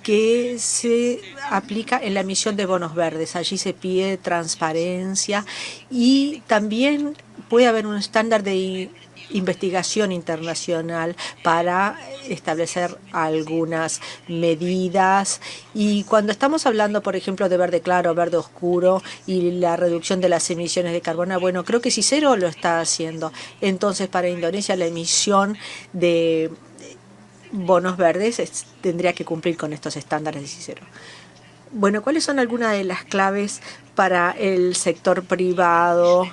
que se aplica en la emisión de bonos verdes. Allí se pide transparencia y también puede haber un estándar de investigación internacional para establecer algunas medidas. Y cuando estamos hablando, por ejemplo, de verde claro, verde oscuro y la reducción de las emisiones de carbono, bueno, creo que Cicero lo está haciendo. Entonces, para Indonesia, la emisión de bonos verdes tendría que cumplir con estos estándares de Cicero. Bueno, ¿cuáles son algunas de las claves para el sector privado,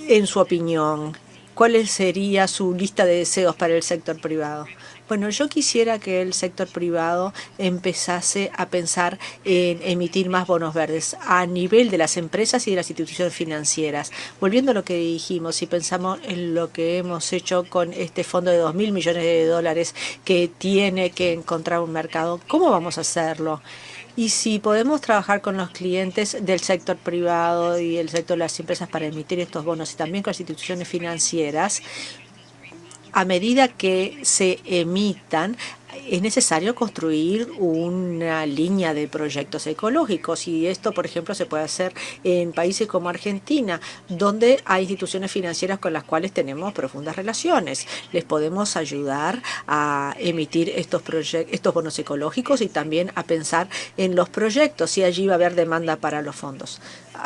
en su opinión? ¿Cuál sería su lista de deseos para el sector privado? Bueno, yo quisiera que el sector privado empezase a pensar en emitir más bonos verdes a nivel de las empresas y de las instituciones financieras. Volviendo a lo que dijimos, si pensamos en lo que hemos hecho con este fondo de 2.000 millones de dólares que tiene que encontrar un mercado, ¿cómo vamos a hacerlo? Y si podemos trabajar con los clientes del sector privado y el sector de las empresas para emitir estos bonos y también con las instituciones financieras, a medida que se emitan, es necesario construir una línea de proyectos ecológicos y esto, por ejemplo, se puede hacer en países como Argentina, donde hay instituciones financieras con las cuales tenemos profundas relaciones. Les podemos ayudar a emitir estos bonos ecológicos y también a pensar en los proyectos y allí va a haber demanda para los fondos.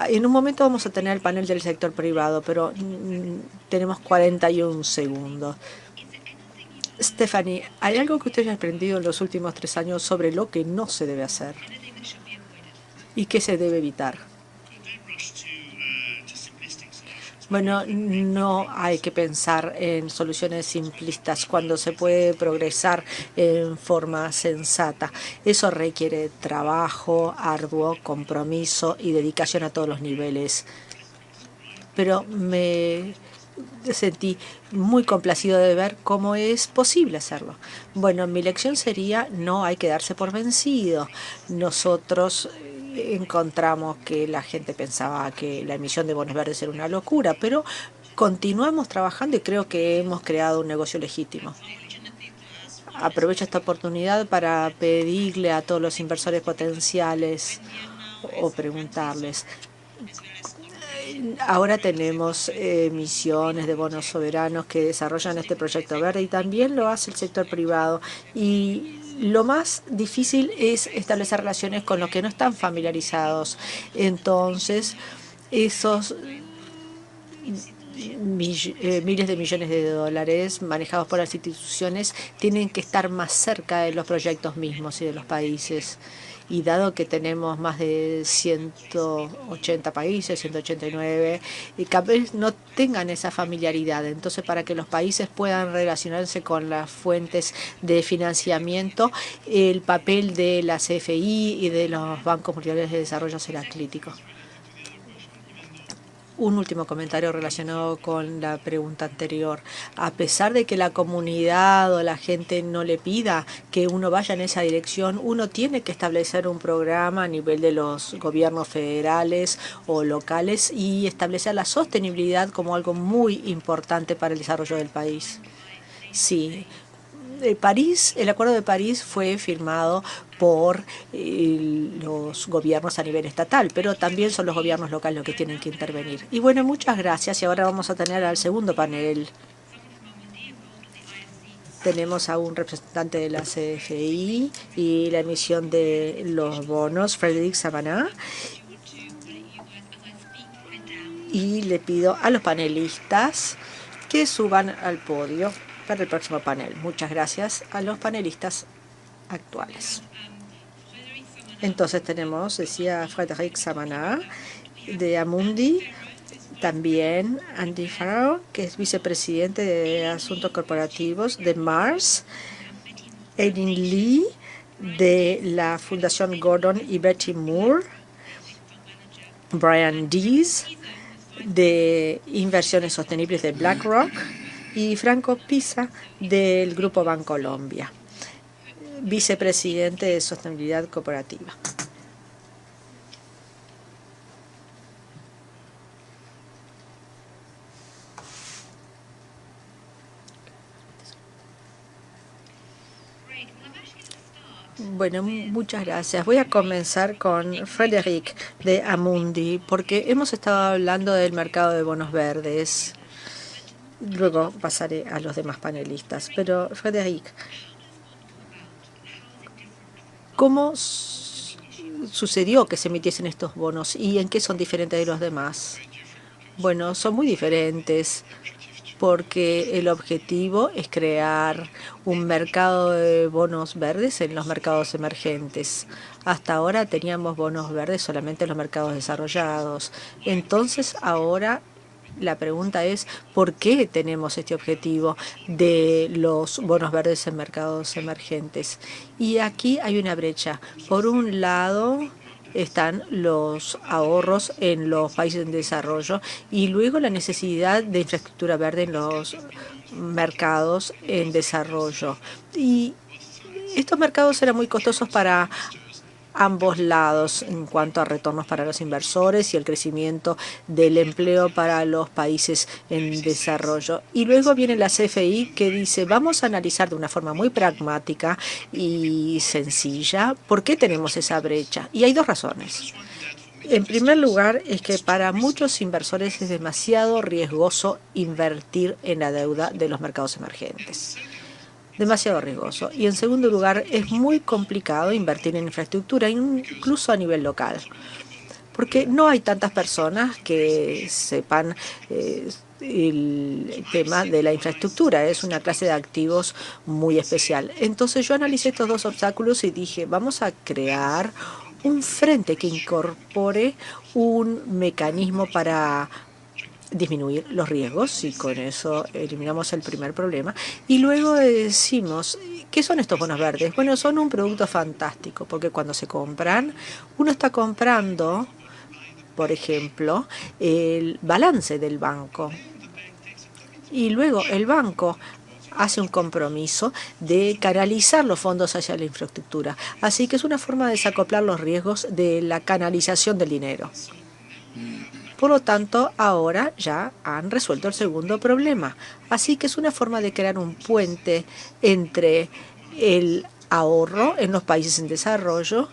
En un momento vamos a tener el panel del sector privado, pero tenemos 41 segundos. Stephanie, ¿hay algo que usted haya aprendido en los últimos 3 años sobre lo que no se debe hacer y qué se debe evitar? Bueno, no hay que pensar en soluciones simplistas cuando se puede progresar en forma sensata. Eso requiere trabajo arduo, compromiso y dedicación a todos los niveles. Pero me sentí muy complacido de ver cómo es posible hacerlo. Bueno, mi lección sería: no hay que darse por vencido. Nosotros encontramos que la gente pensaba que la emisión de bonos verdes era una locura, pero continuamos trabajando y creo que hemos creado un negocio legítimo. Aprovecho esta oportunidad para pedirle a todos los inversores potenciales o preguntarles: Ahora tenemos emisiones de bonos soberanos que desarrollan este proyecto verde y también lo hace el sector privado. Y lo más difícil es establecer relaciones con los que no están familiarizados. Entonces, esos miles de millones de dólares manejados por las instituciones tienen que estar más cerca de los proyectos mismos y de los países. Y dado que tenemos más de 180 países, 189, y cada vez no tengan esa familiaridad. Entonces, para que los países puedan relacionarse con las fuentes de financiamiento, el papel de la CFI y de los bancos multilaterales de desarrollo será crítico. Un último comentario relacionado con la pregunta anterior. A pesar de que la comunidad o la gente no le pida que uno vaya en esa dirección, uno tiene que establecer un programa a nivel de los gobiernos federales o locales y establecer la sostenibilidad como algo muy importante para el desarrollo del país. Sí. El Acuerdo de París fue firmado por los gobiernos a nivel estatal, pero también son los gobiernos locales los que tienen que intervenir. Y bueno, muchas gracias. Y ahora vamos a tener al segundo panel. Tenemos a un representante de la CFI y la emisión de los bonos, Frédéric Samaná. Y le pido a los panelistas que suban al podio para el próximo panel. Muchas gracias a los panelistas actuales. Entonces tenemos, decía Frédéric Samaná, de Amundi, también Andy Farrow, que es vicepresidente de Asuntos Corporativos de Mars, Eileen Lee, de la Fundación Gordon y Betty Moore, Brian Dees, de Inversiones Sostenibles de BlackRock, y Franco Pisa, del Grupo Bancolombia, vicepresidente de Sostenibilidad Corporativa. Bueno, muchas gracias. Voy a comenzar con Frédéric de Amundi, porque hemos estado hablando del mercado de bonos verdes. Luego pasaré a los demás panelistas. Pero, Frédéric, ¿cómo sucedió que se emitiesen estos bonos y en qué son diferentes de los demás? Bueno, son muy diferentes porque el objetivo es crear un mercado de bonos verdes en los mercados emergentes. Hasta ahora teníamos bonos verdes solamente en los mercados desarrollados. Entonces, ahora la pregunta es, ¿por qué tenemos este objetivo de los bonos verdes en mercados emergentes? Y aquí hay una brecha. Por un lado están los ahorros en los países en desarrollo y luego la necesidad de infraestructura verde en los mercados en desarrollo. Y estos mercados eran muy costosos para ambos lados en cuanto a retornos para los inversores y el crecimiento del empleo para los países en desarrollo. Y luego viene la CFI que dice, vamos a analizar de una forma muy pragmática y sencilla por qué tenemos esa brecha. Y hay dos razones. En primer lugar, es que para muchos inversores es demasiado riesgoso invertir en la deuda de los mercados emergentes. Demasiado riesgoso. Y en segundo lugar, es muy complicado invertir en infraestructura, incluso a nivel local, porque no hay tantas personas que sepan el tema de la infraestructura. Es una clase de activos muy especial. Entonces yo analicé estos dos obstáculos y dije, vamos a crear un frente que incorpore un mecanismo para disminuir los riesgos y con eso eliminamos el primer problema. Y luego decimos, ¿qué son estos bonos verdes? Bueno, son un producto fantástico porque cuando se compran, uno está comprando, por ejemplo, el balance del banco. Y luego el banco hace un compromiso de canalizar los fondos hacia la infraestructura. Así que es una forma de desacoplar los riesgos de la canalización del dinero. Por lo tanto, ahora ya han resuelto el segundo problema. Así que es una forma de crear un puente entre el ahorro en los países en desarrollo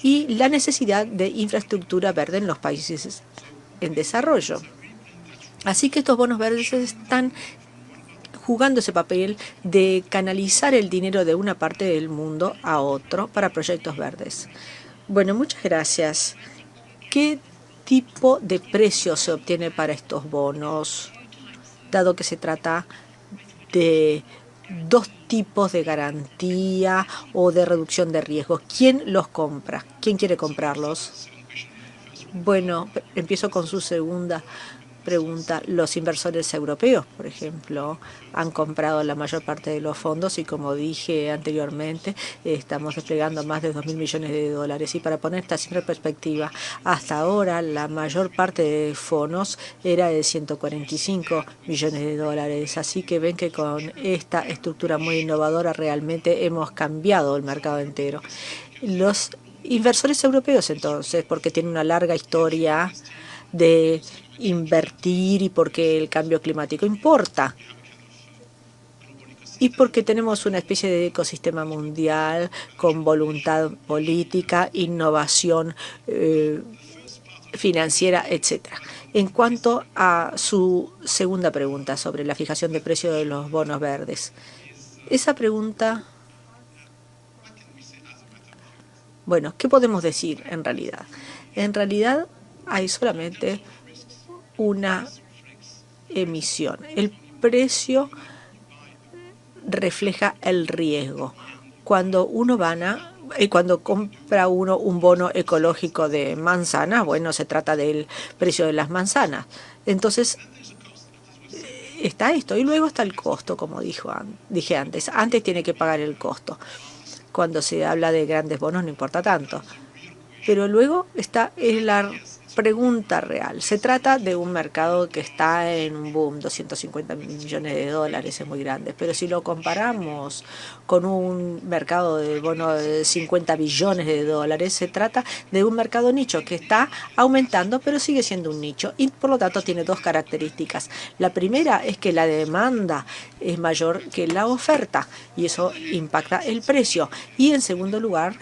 y la necesidad de infraestructura verde en los países en desarrollo. Así que estos bonos verdes están jugando ese papel de canalizar el dinero de una parte del mundo a otro para proyectos verdes. Bueno, muchas gracias. ¿Qué tipo de precio se obtiene para estos bonos, dado que se trata de dos tipos de garantía o de reducción de riesgos? ¿Quién los compra? ¿Quién quiere comprarlos? Bueno, empiezo con su segunda pregunta. Los inversores europeos, por ejemplo, han comprado la mayor parte de los fondos y, como dije anteriormente, estamos desplegando más de 2.000 millones de dólares. Y para poner esta cifra en perspectiva, hasta ahora la mayor parte de fondos era de 145 millones de dólares. Así que ven que con esta estructura muy innovadora realmente hemos cambiado el mercado entero. Los inversores europeos, entonces, porque tienen una larga historia de invertir y porque el cambio climático importa y porque tenemos una especie de ecosistema mundial con voluntad política, innovación financiera, etcétera. En cuanto a su segunda pregunta sobre la fijación de precio de los bonos verdes, esa pregunta, bueno, ¿qué podemos decir en realidad? En realidad hay solamente una emisión. El precio refleja el riesgo. Cuando cuando compra uno un bono ecológico de manzanas, bueno, se trata del precio de las manzanas. Entonces, está esto. Y luego está el costo, como dije antes. Antes tiene que pagar el costo. Cuando se habla de grandes bonos no importa tanto. Pero luego está la pregunta real. Se trata de un mercado que está en un boom, 250 millones de dólares, es muy grande. Pero si lo comparamos con un mercado de bonos de 50 billones de dólares, se trata de un mercado nicho que está aumentando, pero sigue siendo un nicho. Y por lo tanto tiene dos características. La primera es que la demanda es mayor que la oferta y eso impacta el precio. Y en segundo lugar,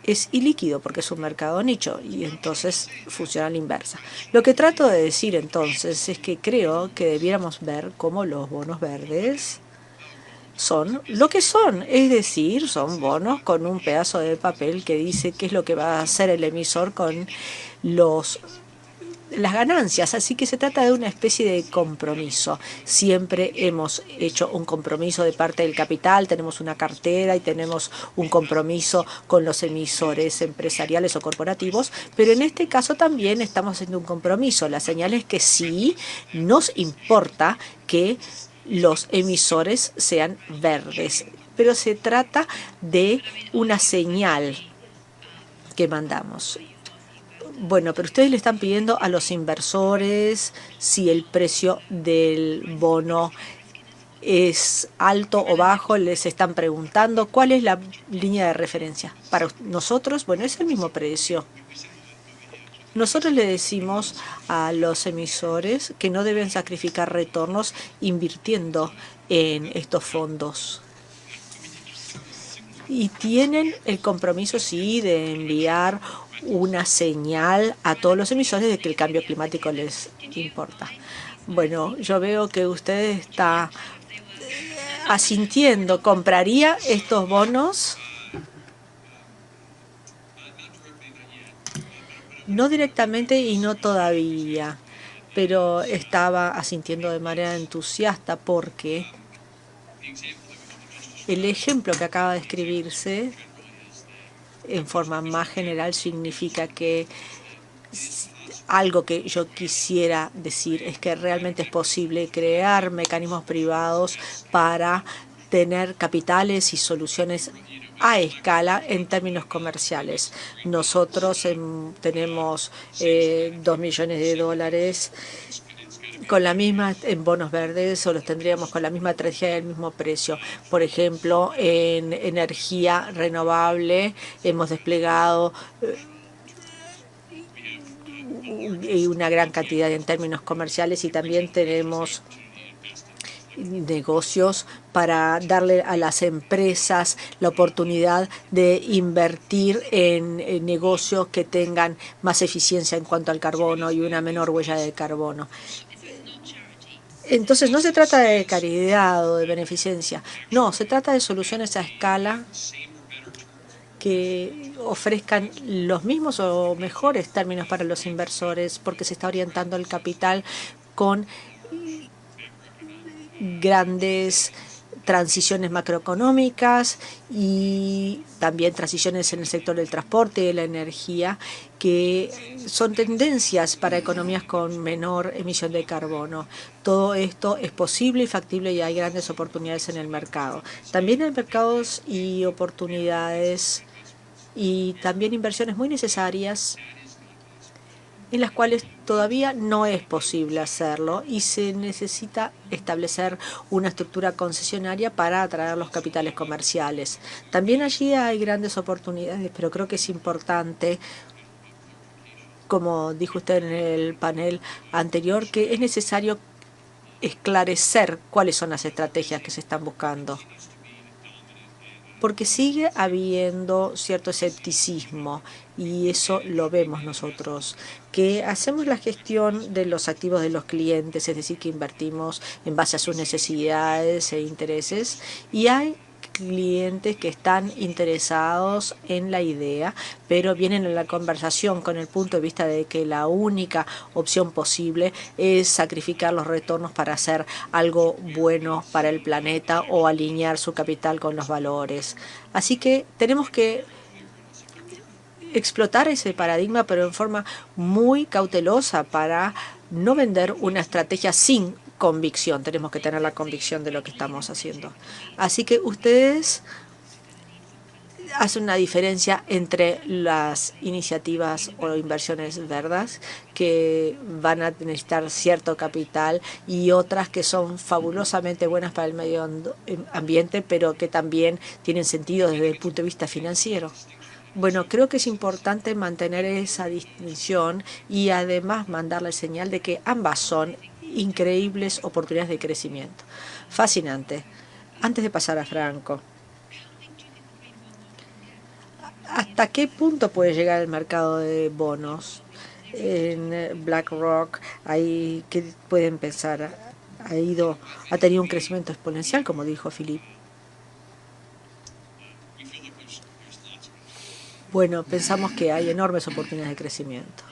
es ilíquido porque es un mercado nicho y entonces funciona a la inversa. Lo que trato de decir entonces es que creo que debiéramos ver cómo los bonos verdes son lo que son, es decir, son bonos con un pedazo de papel que dice qué es lo que va a hacer el emisor con las ganancias, así que se trata de una especie de compromiso. Siempre hemos hecho un compromiso de parte del capital, tenemos una cartera y tenemos un compromiso con los emisores empresariales o corporativos, pero en este caso también estamos haciendo un compromiso. La señal es que sí nos importa que los emisores sean verdes, pero se trata de una señal que mandamos. Bueno, pero ustedes le están pidiendo a los inversores si el precio del bono es alto o bajo, les están preguntando cuál es la línea de referencia. Para nosotros, bueno, es el mismo precio. Nosotros le decimos a los emisores que no deben sacrificar retornos invirtiendo en estos fondos. Y tienen el compromiso, sí, de enviar una señal a todos los emisores de que el cambio climático les importa. Bueno, yo veo que usted está asintiendo. ¿Compraría estos bonos? No directamente y no todavía, pero estaba asintiendo de manera entusiasta porque el ejemplo que acaba de escribirse en forma más general significa que algo que yo quisiera decir es que realmente es posible crear mecanismos privados para tener capitales y soluciones a escala en términos comerciales. Nosotros tenemos 2 millones de dólares con la misma en bonos verdes o los tendríamos con la misma estrategia y el mismo precio. Por ejemplo, en energía renovable hemos desplegado una gran cantidad en términos comerciales y también tenemos negocios para darle a las empresas la oportunidad de invertir en negocios que tengan más eficiencia en cuanto al carbono y una menor huella de carbono. Entonces, no se trata de caridad o de beneficencia, no, se trata de soluciones a escala que ofrezcan los mismos o mejores términos para los inversores, porque se está orientando el capital con grandes transiciones macroeconómicas y también transiciones en el sector del transporte y de la energía, que son tendencias para economías con menor emisión de carbono. Todo esto es posible y factible y hay grandes oportunidades en el mercado. También hay mercados y oportunidades y también inversiones muy necesarias en las cuales todavía no es posible hacerlo y se necesita establecer una estructura concesionaria para atraer los capitales comerciales. También allí hay grandes oportunidades, pero creo que es importante, como dijo usted en el panel anterior, que es necesario esclarecer cuáles son las estrategias que se están buscando, porque sigue habiendo cierto escepticismo y eso lo vemos nosotros, que hacemos la gestión de los activos de los clientes, es decir, que invertimos en base a sus necesidades e intereses, y hay clientes que están interesados en la idea, pero vienen a la conversación con el punto de vista de que la única opción posible es sacrificar los retornos para hacer algo bueno para el planeta o alinear su capital con los valores. Así que tenemos que explotar ese paradigma, pero en forma muy cautelosa para no vender una estrategia sin convicción. Tenemos que tener la convicción de lo que estamos haciendo. Así que ustedes hacen una diferencia entre las iniciativas o inversiones verdes que van a necesitar cierto capital y otras que son fabulosamente buenas para el medio ambiente, pero que también tienen sentido desde el punto de vista financiero. Bueno, creo que es importante mantener esa distinción y además mandar la señal de que ambas son increíbles oportunidades de crecimiento. Fascinante. Antes de pasar a Franco, ¿hasta qué punto puede llegar el mercado de bonos? En BlackRock, ahí, ¿qué pueden pensar? Ha tenido un crecimiento exponencial, como dijo Philip. Bueno, pensamos que hay enormes oportunidades de crecimiento.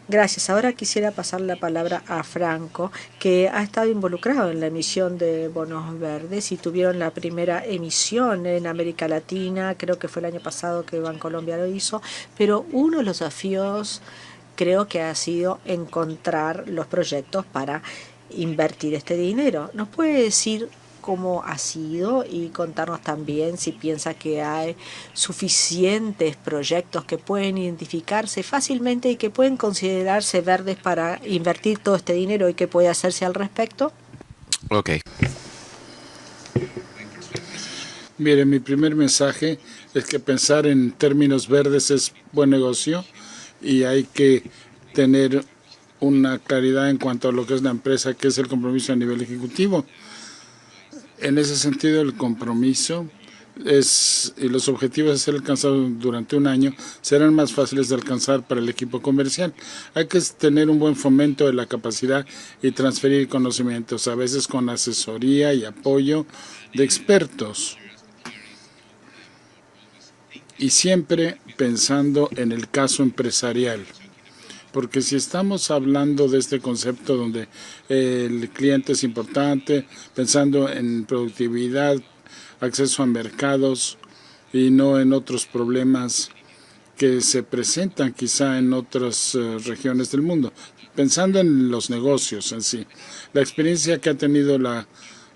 Gracias. Ahora quisiera pasar la palabra a Franco, que ha estado involucrado en la emisión de bonos verdes y tuvieron la primera emisión en América Latina, creo que fue el año pasado que Bancolombia lo hizo, pero uno de los desafíos creo que ha sido encontrar los proyectos para invertir este dinero. ¿Nos puede decir cómo ha sido y contarnos también si piensa que hay suficientes proyectos que pueden identificarse fácilmente y que pueden considerarse verdes para invertir todo este dinero y qué puede hacerse al respecto? Ok. Mire, mi primer mensaje es que pensar en términos verdes es buen negocio y hay que tener una claridad en cuanto a lo que es la empresa, que es el compromiso a nivel ejecutivo. En ese sentido, el compromiso y los objetivos a ser alcanzados durante un año serán más fáciles de alcanzar para el equipo comercial. Hay que tener un buen fomento de la capacidad y transferir conocimientos, a veces con asesoría y apoyo de expertos. Y siempre pensando en el caso empresarial. Porque si estamos hablando de este concepto donde el cliente es importante, pensando en productividad, acceso a mercados y no en otros problemas que se presentan quizá en otras regiones del mundo, pensando en los negocios en sí. La experiencia que ha tenido la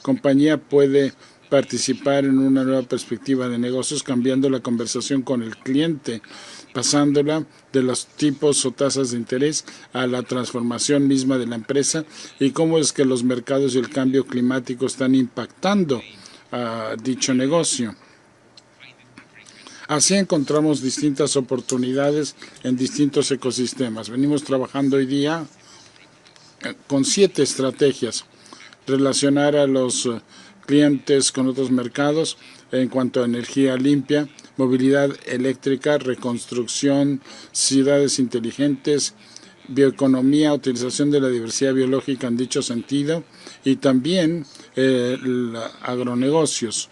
compañía puede participar en una nueva perspectiva de negocios, cambiando la conversación con el cliente, pasándola de los tipos o tasas de interés a la transformación misma de la empresa y cómo es que los mercados y el cambio climático están impactando a dicho negocio. Así encontramos distintas oportunidades en distintos ecosistemas. Venimos trabajando hoy día con 7 estrategias. relacionar a los clientes con otros mercados en cuanto a energía limpia, movilidad eléctrica, reconstrucción, ciudades inteligentes, bioeconomía, utilización de la diversidad biológica en dicho sentido, y también agronegocios.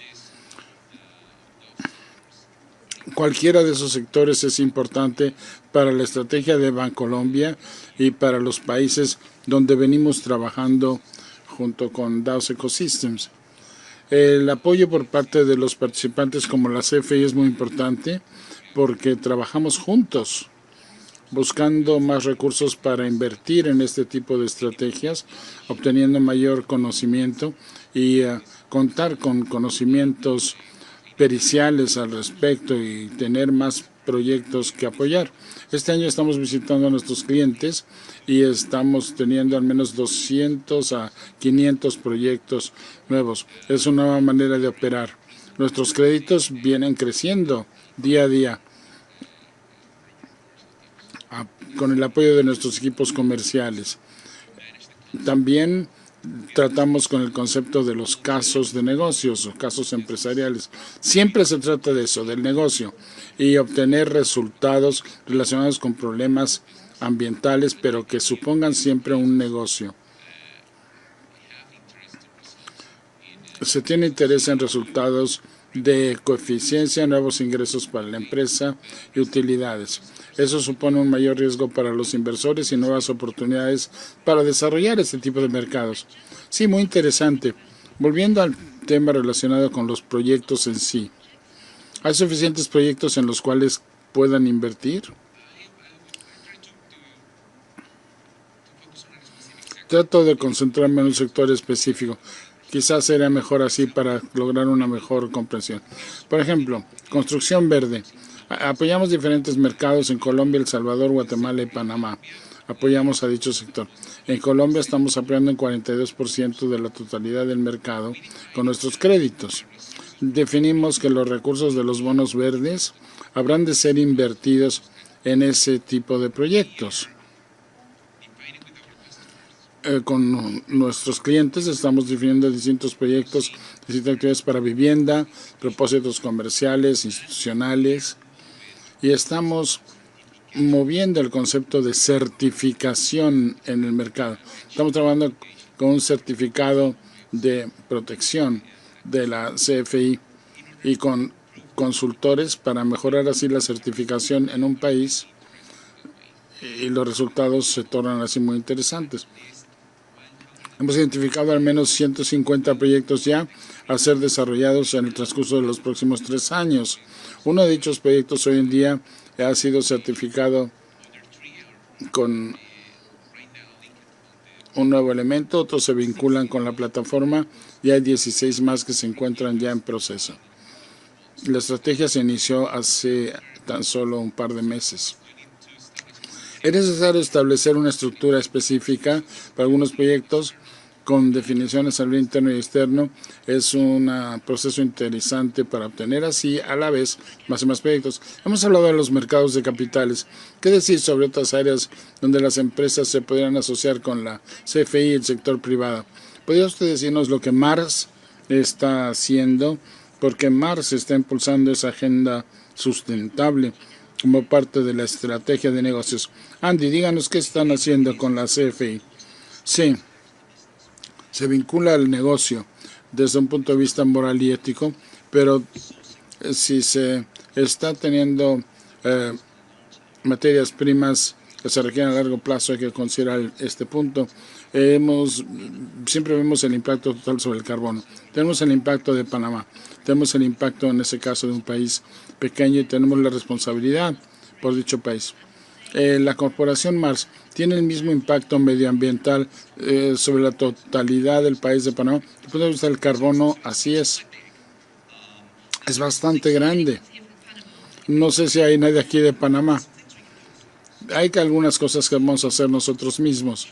Cualquiera de esos sectores es importante para la estrategia de Bancolombia y para los países donde venimos trabajando junto con Dow Ecosystems. El apoyo por parte de los participantes como la CFI es muy importante porque trabajamos juntos buscando más recursos para invertir en este tipo de estrategias, obteniendo mayor conocimiento y contar con conocimientos periciales al respecto y tener más proyectos que apoyar. Este año estamos visitando a nuestros clientes y estamos teniendo al menos 200 a 500 proyectos nuevos. Es una nueva manera de operar. Nuestros créditos vienen creciendo día a día con el apoyo de nuestros equipos comerciales. También tratamos con el concepto de los casos de negocios o casos empresariales. Siempre se trata de eso, del negocio, y obtener resultados relacionados con problemas ambientales, pero que supongan siempre un negocio. Se tiene interés en resultados de coeficiencia, nuevos ingresos para la empresa y utilidades. Eso supone un mayor riesgo para los inversores y nuevas oportunidades para desarrollar este tipo de mercados. Sí, muy interesante. Volviendo al tema relacionado con los proyectos en sí. ¿Hay suficientes proyectos en los cuales puedan invertir? Trato de concentrarme en un sector específico. Quizás sería mejor así para lograr una mejor comprensión. Por ejemplo, construcción verde. Apoyamos diferentes mercados en Colombia, El Salvador, Guatemala y Panamá. Apoyamos a dicho sector. En Colombia estamos apoyando en 42% de la totalidad del mercado con nuestros créditos. Definimos que los recursos de los bonos verdes habrán de ser invertidos en ese tipo de proyectos. Con nuestros clientes estamos definiendo distintos proyectos, distintas actividades para vivienda, propósitos comerciales, institucionales, y estamos moviendo el concepto de certificación en el mercado. Estamos trabajando con un certificado de protección de la CFI y con consultores para mejorar así la certificación en un país, y los resultados se tornan así muy interesantes. Hemos identificado al menos 150 proyectos ya a ser desarrollados en el transcurso de los próximos 3 años. Uno de dichos proyectos hoy en día ha sido certificado con un nuevo elemento, otros se vinculan con la plataforma y hay 16 más que se encuentran ya en proceso. La estrategia se inició hace tan solo un par de meses. Es necesario establecer una estructura específica para algunos proyectos con definiciones a nivel interno y externo. Es un proceso interesante para obtener así a la vez más y más proyectos. Hemos hablado de los mercados de capitales. ¿Qué decir sobre otras áreas donde las empresas se podrían asociar con la CFI y el sector privado? ¿Podría usted decirnos lo que Mars está haciendo? Porque Mars está impulsando esa agenda sustentable como parte de la estrategia de negocios. Andy, díganos qué están haciendo con la CFI. Sí, se vincula al negocio desde un punto de vista moral y ético, pero si se está teniendo materias primas que se requieren a largo plazo, hay que considerar este punto. Siempre vemos el impacto total sobre el carbono. Tenemos el impacto de Panamá, tenemos el impacto en ese caso de un país pequeño y tenemos la responsabilidad por dicho país. La corporación Mars tiene el mismo impacto medioambiental sobre la totalidad del país de Panamá. Desde el punto de vista del carbono, así es bastante grande. No sé si hay nadie aquí de Panamá. Hay algunas cosas que vamos a hacer nosotros mismos.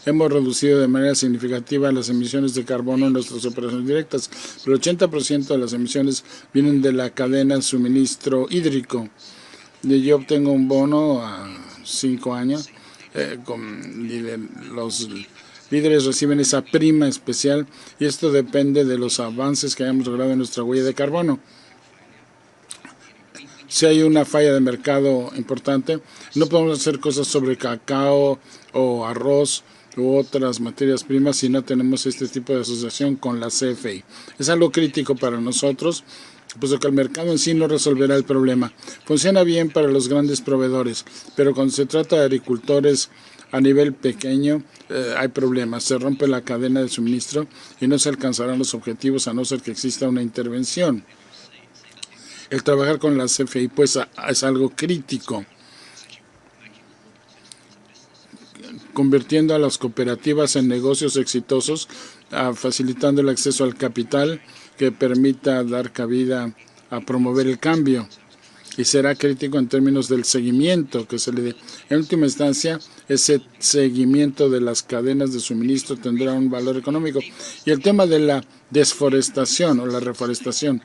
Hemos reducido de manera significativa las emisiones de carbono en nuestras operaciones directas, pero el 80% de las emisiones vienen de la cadena de suministro hídrico. Yo obtengo un bono a 5 años con los líderes reciben esa prima especial y esto depende de los avances que hayamos logrado en nuestra huella de carbono. Si hay una falla de mercado importante, no podemos hacer cosas sobre cacao o arroz u otras materias primas si no tenemos este tipo de asociación con la CFI. Es algo crítico para nosotros, puesto que el mercado en sí no resolverá el problema. Funciona bien para los grandes proveedores, pero cuando se trata de agricultores a nivel pequeño, hay problemas. Se rompe la cadena de suministro y no se alcanzarán los objetivos a no ser que exista una intervención. El trabajar con la CFI pues es algo crítico, convirtiendo a las cooperativas en negocios exitosos, facilitando el acceso al capital que permita dar cabida a promover el cambio. Y será crítico en términos del seguimiento que se le dé. En última instancia, ese seguimiento de las cadenas de suministro tendrá un valor económico. Y el tema de la desforestación o la reforestación.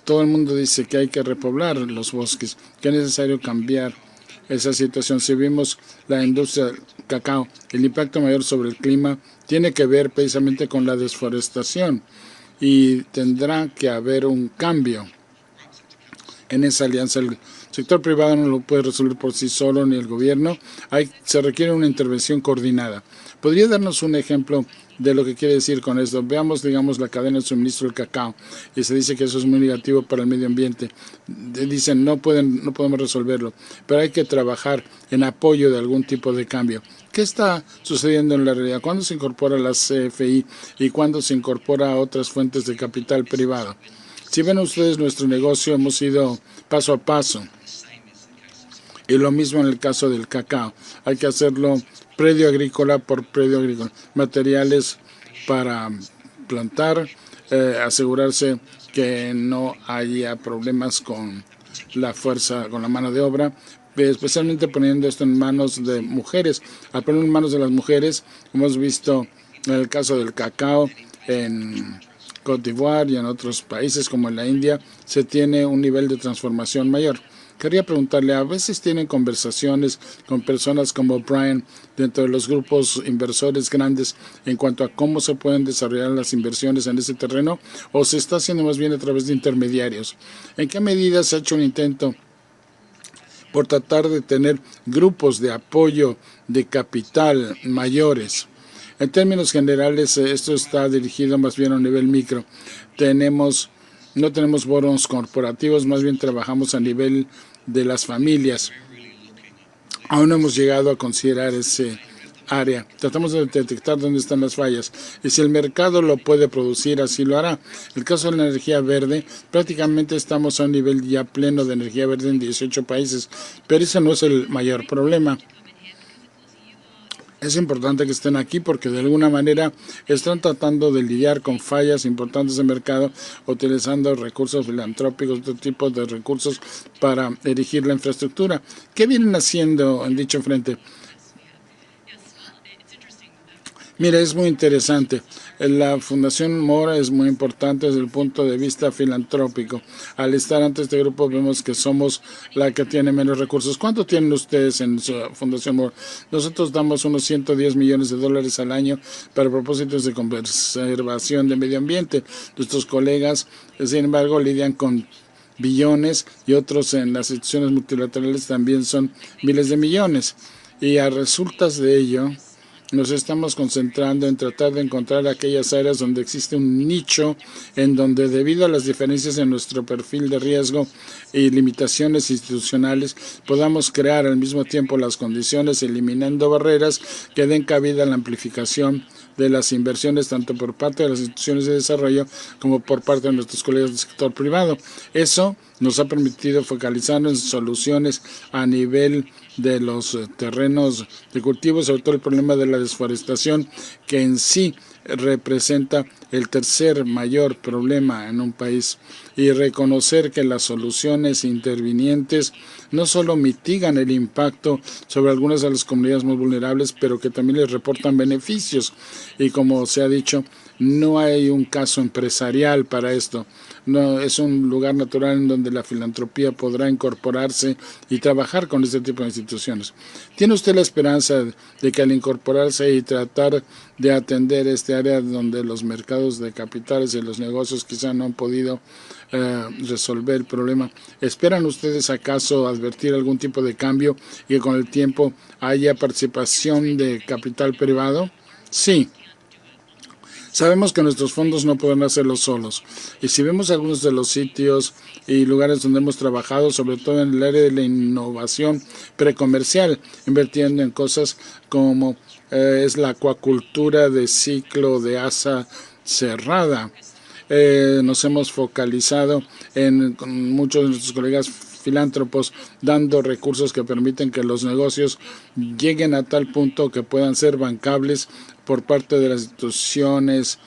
Todo el mundo dice que hay que repoblar los bosques, que es necesario cambiar esa situación. Si vimos la industria del cacao, el impacto mayor sobre el clima tiene que ver precisamente con la desforestación y tendrá que haber un cambio en esa alianza. El sector privado no lo puede resolver por sí solo ni el gobierno. Se requiere una intervención coordinada. ¿Podría darnos un ejemplo de lo que quiere decir con esto? Veamos, digamos, la cadena de suministro del cacao y se dice que eso es muy negativo para el medio ambiente. Dicen no podemos resolverlo, pero hay que trabajar en apoyo de algún tipo de cambio. ¿Qué está sucediendo en la realidad? ¿Cuándo se incorpora la CFI y cuándo se incorpora a otras fuentes de capital privado? Si ven ustedes nuestro negocio, hemos ido paso a paso. Y lo mismo en el caso del cacao. Hay que hacerlo predio agrícola por predio agrícola. Materiales para plantar, asegurarse que no haya problemas con la fuerza, con la mano de obra, especialmente poniendo esto en manos de mujeres. Al ponerlo en manos de las mujeres, hemos visto en el caso del cacao, en Côte d'Ivoire y en otros países como en la India, se tiene un nivel de transformación mayor. Quería preguntarle, a veces tienen conversaciones con personas como Brian dentro de los grupos inversores grandes en cuanto a cómo se pueden desarrollar las inversiones en ese terreno, o se está haciendo más bien a través de intermediarios. ¿En qué medida se ha hecho un intento por tratar de tener grupos de apoyo de capital mayores? En términos generales, esto está dirigido más bien a un nivel micro. No tenemos bonos corporativos, más bien trabajamos a nivel de las familias. Aún no hemos llegado a considerar ese área. Tratamos de detectar dónde están las fallas y si el mercado lo puede producir, así lo hará. El caso de la energía verde, prácticamente estamos a un nivel ya pleno de energía verde en 18 países, pero ese no es el mayor problema. Es importante que estén aquí porque de alguna manera están tratando de lidiar con fallas importantes de mercado, utilizando recursos filantrópicos, otro tipo de recursos para erigir la infraestructura. ¿Qué vienen haciendo en dicho frente? Mira, es muy interesante. La Fundación Mora es muy importante desde el punto de vista filantrópico. Al estar ante este grupo vemos que somos la que tiene menos recursos. ¿Cuánto tienen ustedes en su Fundación Mora? Nosotros damos unos 110 millones de dólares al año para propósitos de conservación de medio ambiente. Nuestros colegas, sin embargo, lidian con billones y otros en las instituciones multilaterales también son miles de millones. Y a resultas de ello, nos estamos concentrando en tratar de encontrar aquellas áreas donde existe un nicho en donde, debido a las diferencias en nuestro perfil de riesgo y limitaciones institucionales, podamos crear al mismo tiempo las condiciones, eliminando barreras que den cabida a la amplificación de las inversiones tanto por parte de las instituciones de desarrollo como por parte de nuestros colegas del sector privado. Eso nos ha permitido focalizarnos en soluciones a nivel de los terrenos de cultivo, sobre todo el problema de la desforestación, que en sí representa el tercer mayor problema en un país, y reconocer que las soluciones intervinientes no solo mitigan el impacto sobre algunas de las comunidades más vulnerables, pero que también les reportan beneficios. Y como se ha dicho, No hay un caso empresarial para esto. No, es un lugar natural en donde la filantropía podrá incorporarse y trabajar con este tipo de instituciones. ¿Tiene usted la esperanza de que al incorporarse y tratar de atender este área donde los mercados de capitales y los negocios quizá no han podido resolver el problema, esperan ustedes acaso advertir algún tipo de cambio y que con el tiempo haya participación de capital privado? Sí. Sabemos que nuestros fondos no pueden hacerlo solos, y si vemos algunos de los sitios y lugares donde hemos trabajado, sobre todo en el área de la innovación precomercial, invirtiendo en cosas como es la acuacultura de ciclo de asa cerrada. Nos hemos focalizado con muchos de nuestros colegas filántropos dando recursos que permiten que los negocios lleguen a tal punto que puedan ser bancables por parte de las instituciones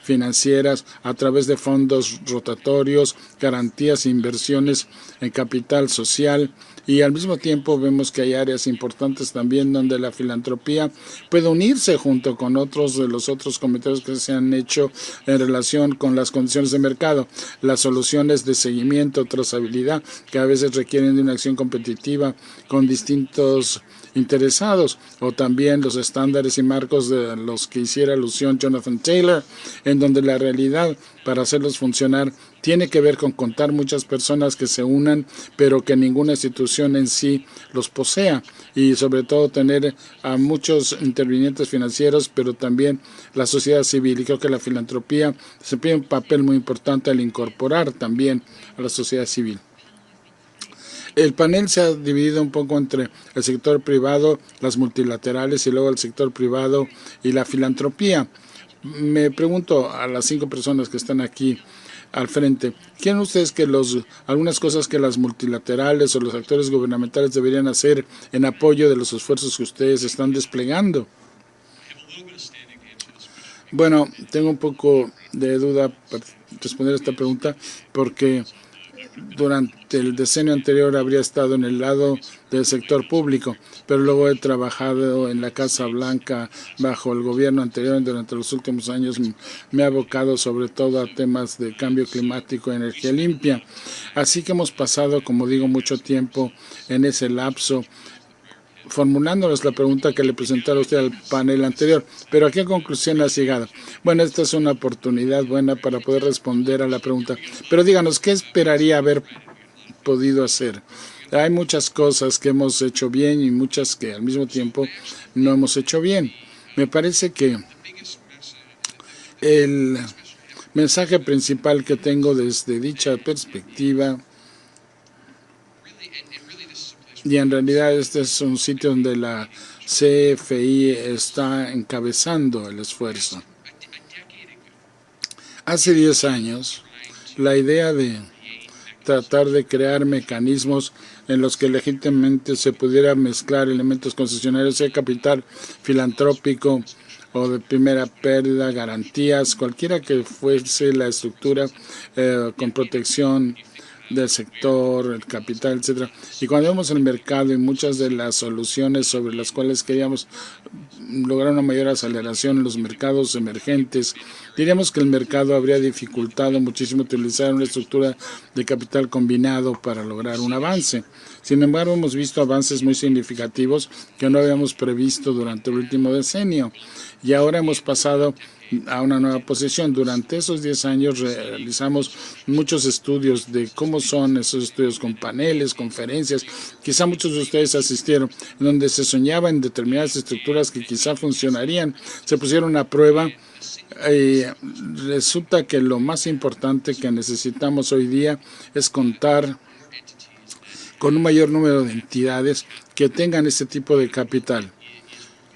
financieras a través de fondos rotatorios, garantías e inversiones en capital social, y al mismo tiempo vemos que hay áreas importantes también donde la filantropía puede unirse junto con otros de los otros comentarios que se han hecho en relación con las condiciones de mercado, las soluciones de seguimiento, trazabilidad, que a veces requieren de una acción competitiva con distintos interesados, o también los estándares y marcos de los que hiciera alusión Jonathan Taylor, en donde la realidad para hacerlos funcionar tiene que ver con contar muchas personas que se unan, pero que ninguna institución en sí los posea, y sobre todo tener a muchos intervinientes financieros, pero también la sociedad civil, y creo que la filantropía desempeña un papel muy importante al incorporar también a la sociedad civil. El panel se ha dividido un poco entre el sector privado, las multilaterales y luego el sector privado y la filantropía. Me pregunto a las 5 personas que están aquí al frente, ¿quieren ustedes que algunas cosas que las multilaterales o los actores gubernamentales deberían hacer en apoyo de los esfuerzos que ustedes están desplegando? Bueno, tengo un poco de duda para responder a esta pregunta porque durante el decenio anterior habría estado en el lado del sector público, pero luego he trabajado en la Casa Blanca bajo el gobierno anterior. Durante los últimos años me he abocado sobre todo a temas de cambio climático y energía limpia. Así que hemos pasado, como digo, mucho tiempo en ese lapso formulándonos la pregunta que le presentara usted al panel anterior. Pero ¿a qué conclusión has llegado? Bueno, esta es una oportunidad buena para poder responder a la pregunta. Pero díganos, ¿qué esperaría haber podido hacer? Hay muchas cosas que hemos hecho bien y muchas que al mismo tiempo no hemos hecho bien. Me parece que el mensaje principal que tengo desde dicha perspectiva, y en realidad este es un sitio donde la CFI está encabezando el esfuerzo. Hace 10 años, la idea de tratar de crear mecanismos en los que legítimamente se pudiera mezclar elementos concesionarios, sea capital filantrópico o de primera pérdida, garantías, cualquiera que fuese la estructura con protección del sector, el capital, etcétera. Y cuando vemos el mercado y muchas de las soluciones sobre las cuales queríamos lograr una mayor aceleración en los mercados emergentes, diríamos que el mercado habría dificultado muchísimo utilizar una estructura de capital combinado para lograr un avance. Sin embargo, hemos visto avances muy significativos que no habíamos previsto durante el último decenio, y ahora hemos pasado a una nueva posición. Durante esos 10 años realizamos muchos estudios de cómo son esos estudios con paneles, conferencias, quizá muchos de ustedes asistieron, en donde se soñaba en determinadas estructuras que quizá funcionarían, se pusieron a prueba. Resulta que lo más importante que necesitamos hoy día es contar con un mayor número de entidades que tengan este tipo de capital.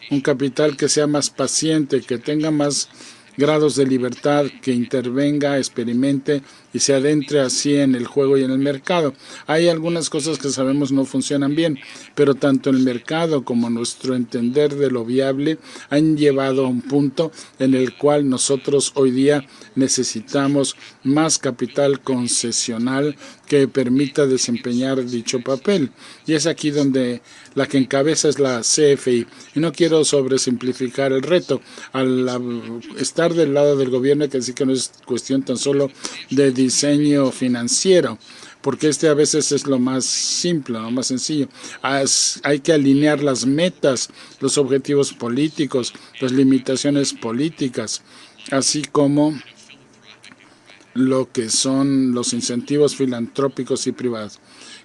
Un capital que sea más paciente, que tenga más grados de libertad, que intervenga, experimente y se adentre así en el juego y en el mercado. Hay algunas cosas que sabemos no funcionan bien, pero tanto el mercado como nuestro entender de lo viable han llevado a un punto en el cual nosotros hoy día necesitamos más capital concesional que permita desempeñar dicho papel. Y es aquí donde la que encabeza es la CFI. Y no quiero sobresimplificar el reto. Al estar estar del lado del gobierno hay que decir que no es cuestión tan solo de diseño financiero, porque a veces es lo más simple, lo más sencillo. Hay que alinear las metas, los objetivos políticos, las limitaciones políticas, así como lo que son los incentivos filantrópicos y privados.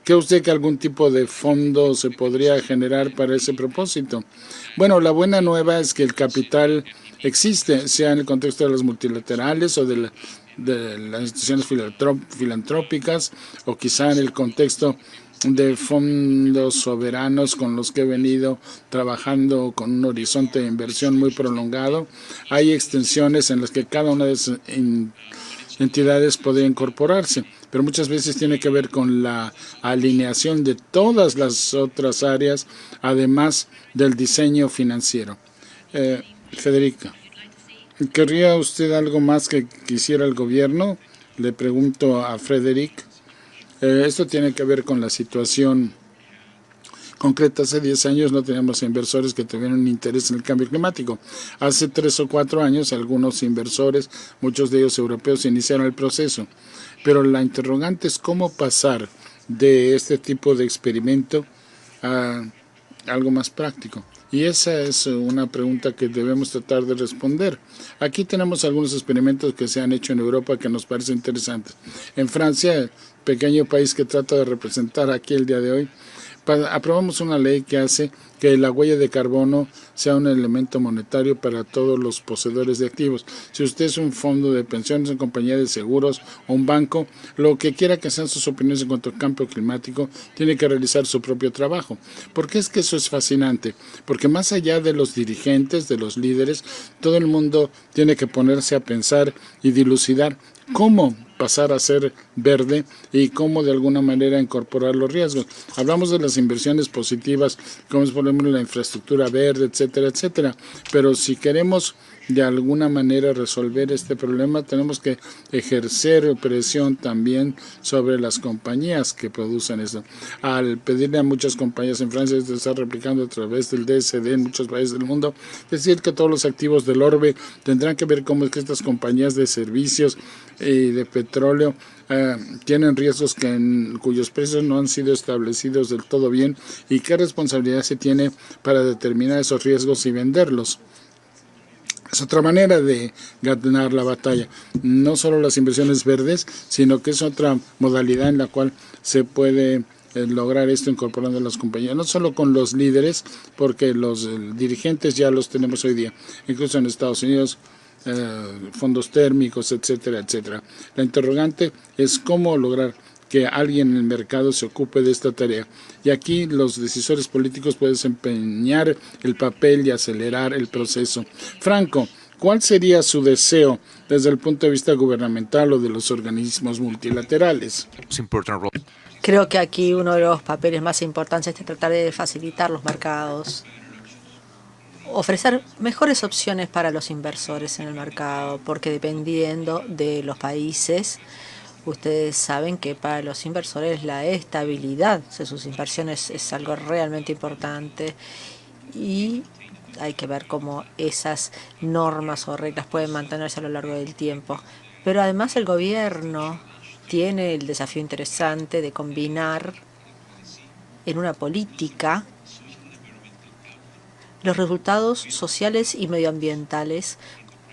¿Cree usted que algún tipo de fondo se podría generar para ese propósito? Bueno, la buena nueva es que el capital existe, sea en el contexto de los multilaterales o de las instituciones filantrópicas, o quizá en el contexto de fondos soberanos con los que he venido trabajando con un horizonte de inversión muy prolongado. Hay extensiones en las que cada una de esas entidades podría incorporarse, pero muchas veces tiene que ver con la alineación de todas las otras áreas, además del diseño financiero. Federica, ¿querría usted algo más que quisiera el gobierno? Le pregunto a Frederic. Esto tiene que ver con la situación concreta. Hace 10 años no teníamos inversores que tuvieran un interés en el cambio climático. Hace 3 o 4 años algunos inversores, muchos de ellos europeos, iniciaron el proceso. Pero la interrogante es cómo pasar de este tipo de experimento a algo más práctico. Y esa es una pregunta que debemos tratar de responder. Aquí tenemos algunos experimentos que se han hecho en Europa que nos parecen interesantes. En Francia, el pequeño país que trata de representar aquí el día de hoy, aprobamos una ley que hace que la huella de carbono sea un elemento monetario para todos los poseedores de activos. Si usted es un fondo de pensiones, una compañía de seguros o un banco, lo que quiera que sean sus opiniones en cuanto al cambio climático, tiene que realizar su propio trabajo. ¿Por qué es que eso es fascinante? Porque más allá de los dirigentes, de los líderes, todo el mundo tiene que ponerse a pensar y dilucidar cómo pasar a ser verde y cómo de alguna manera incorporar los riesgos. Hablamos de las inversiones positivas, como es por ejemplo la infraestructura verde, etcétera, etcétera, pero si queremos de alguna manera resolver este problema, tenemos que ejercer presión también sobre las compañías que producen eso. Al pedirle a muchas compañías en Francia, esto se está replicando a través del DSD en muchos países del mundo, decir que todos los activos del orbe tendrán que ver cómo es que estas compañías de servicios y de petróleo tienen riesgos cuyos precios no han sido establecidos del todo bien, y qué responsabilidad se tiene para determinar esos riesgos y venderlos. Es otra manera de ganar la batalla. No solo las inversiones verdes, sino que es otra modalidad en la cual se puede lograr esto incorporando a las compañías, no solo con los líderes, porque los dirigentes ya los tenemos hoy día, incluso en Estados Unidos, fondos térmicos, etcétera, etcétera. La interrogante es cómo lograr que alguien en el mercado se ocupe de esta tarea. Y aquí los decisores políticos pueden desempeñar el papel y acelerar el proceso. Franco, ¿cuál sería su deseo desde el punto de vista gubernamental o de los organismos multilaterales? Creo que aquí uno de los papeles más importantes es tratar de facilitar los mercados, ofrecer mejores opciones para los inversores en el mercado, porque dependiendo de los países, ustedes saben que para los inversores la estabilidad de sus inversiones es algo realmente importante, y hay que ver cómo esas normas o reglas pueden mantenerse a lo largo del tiempo. Pero además el gobierno tiene el desafío interesante de combinar en una política los resultados sociales y medioambientales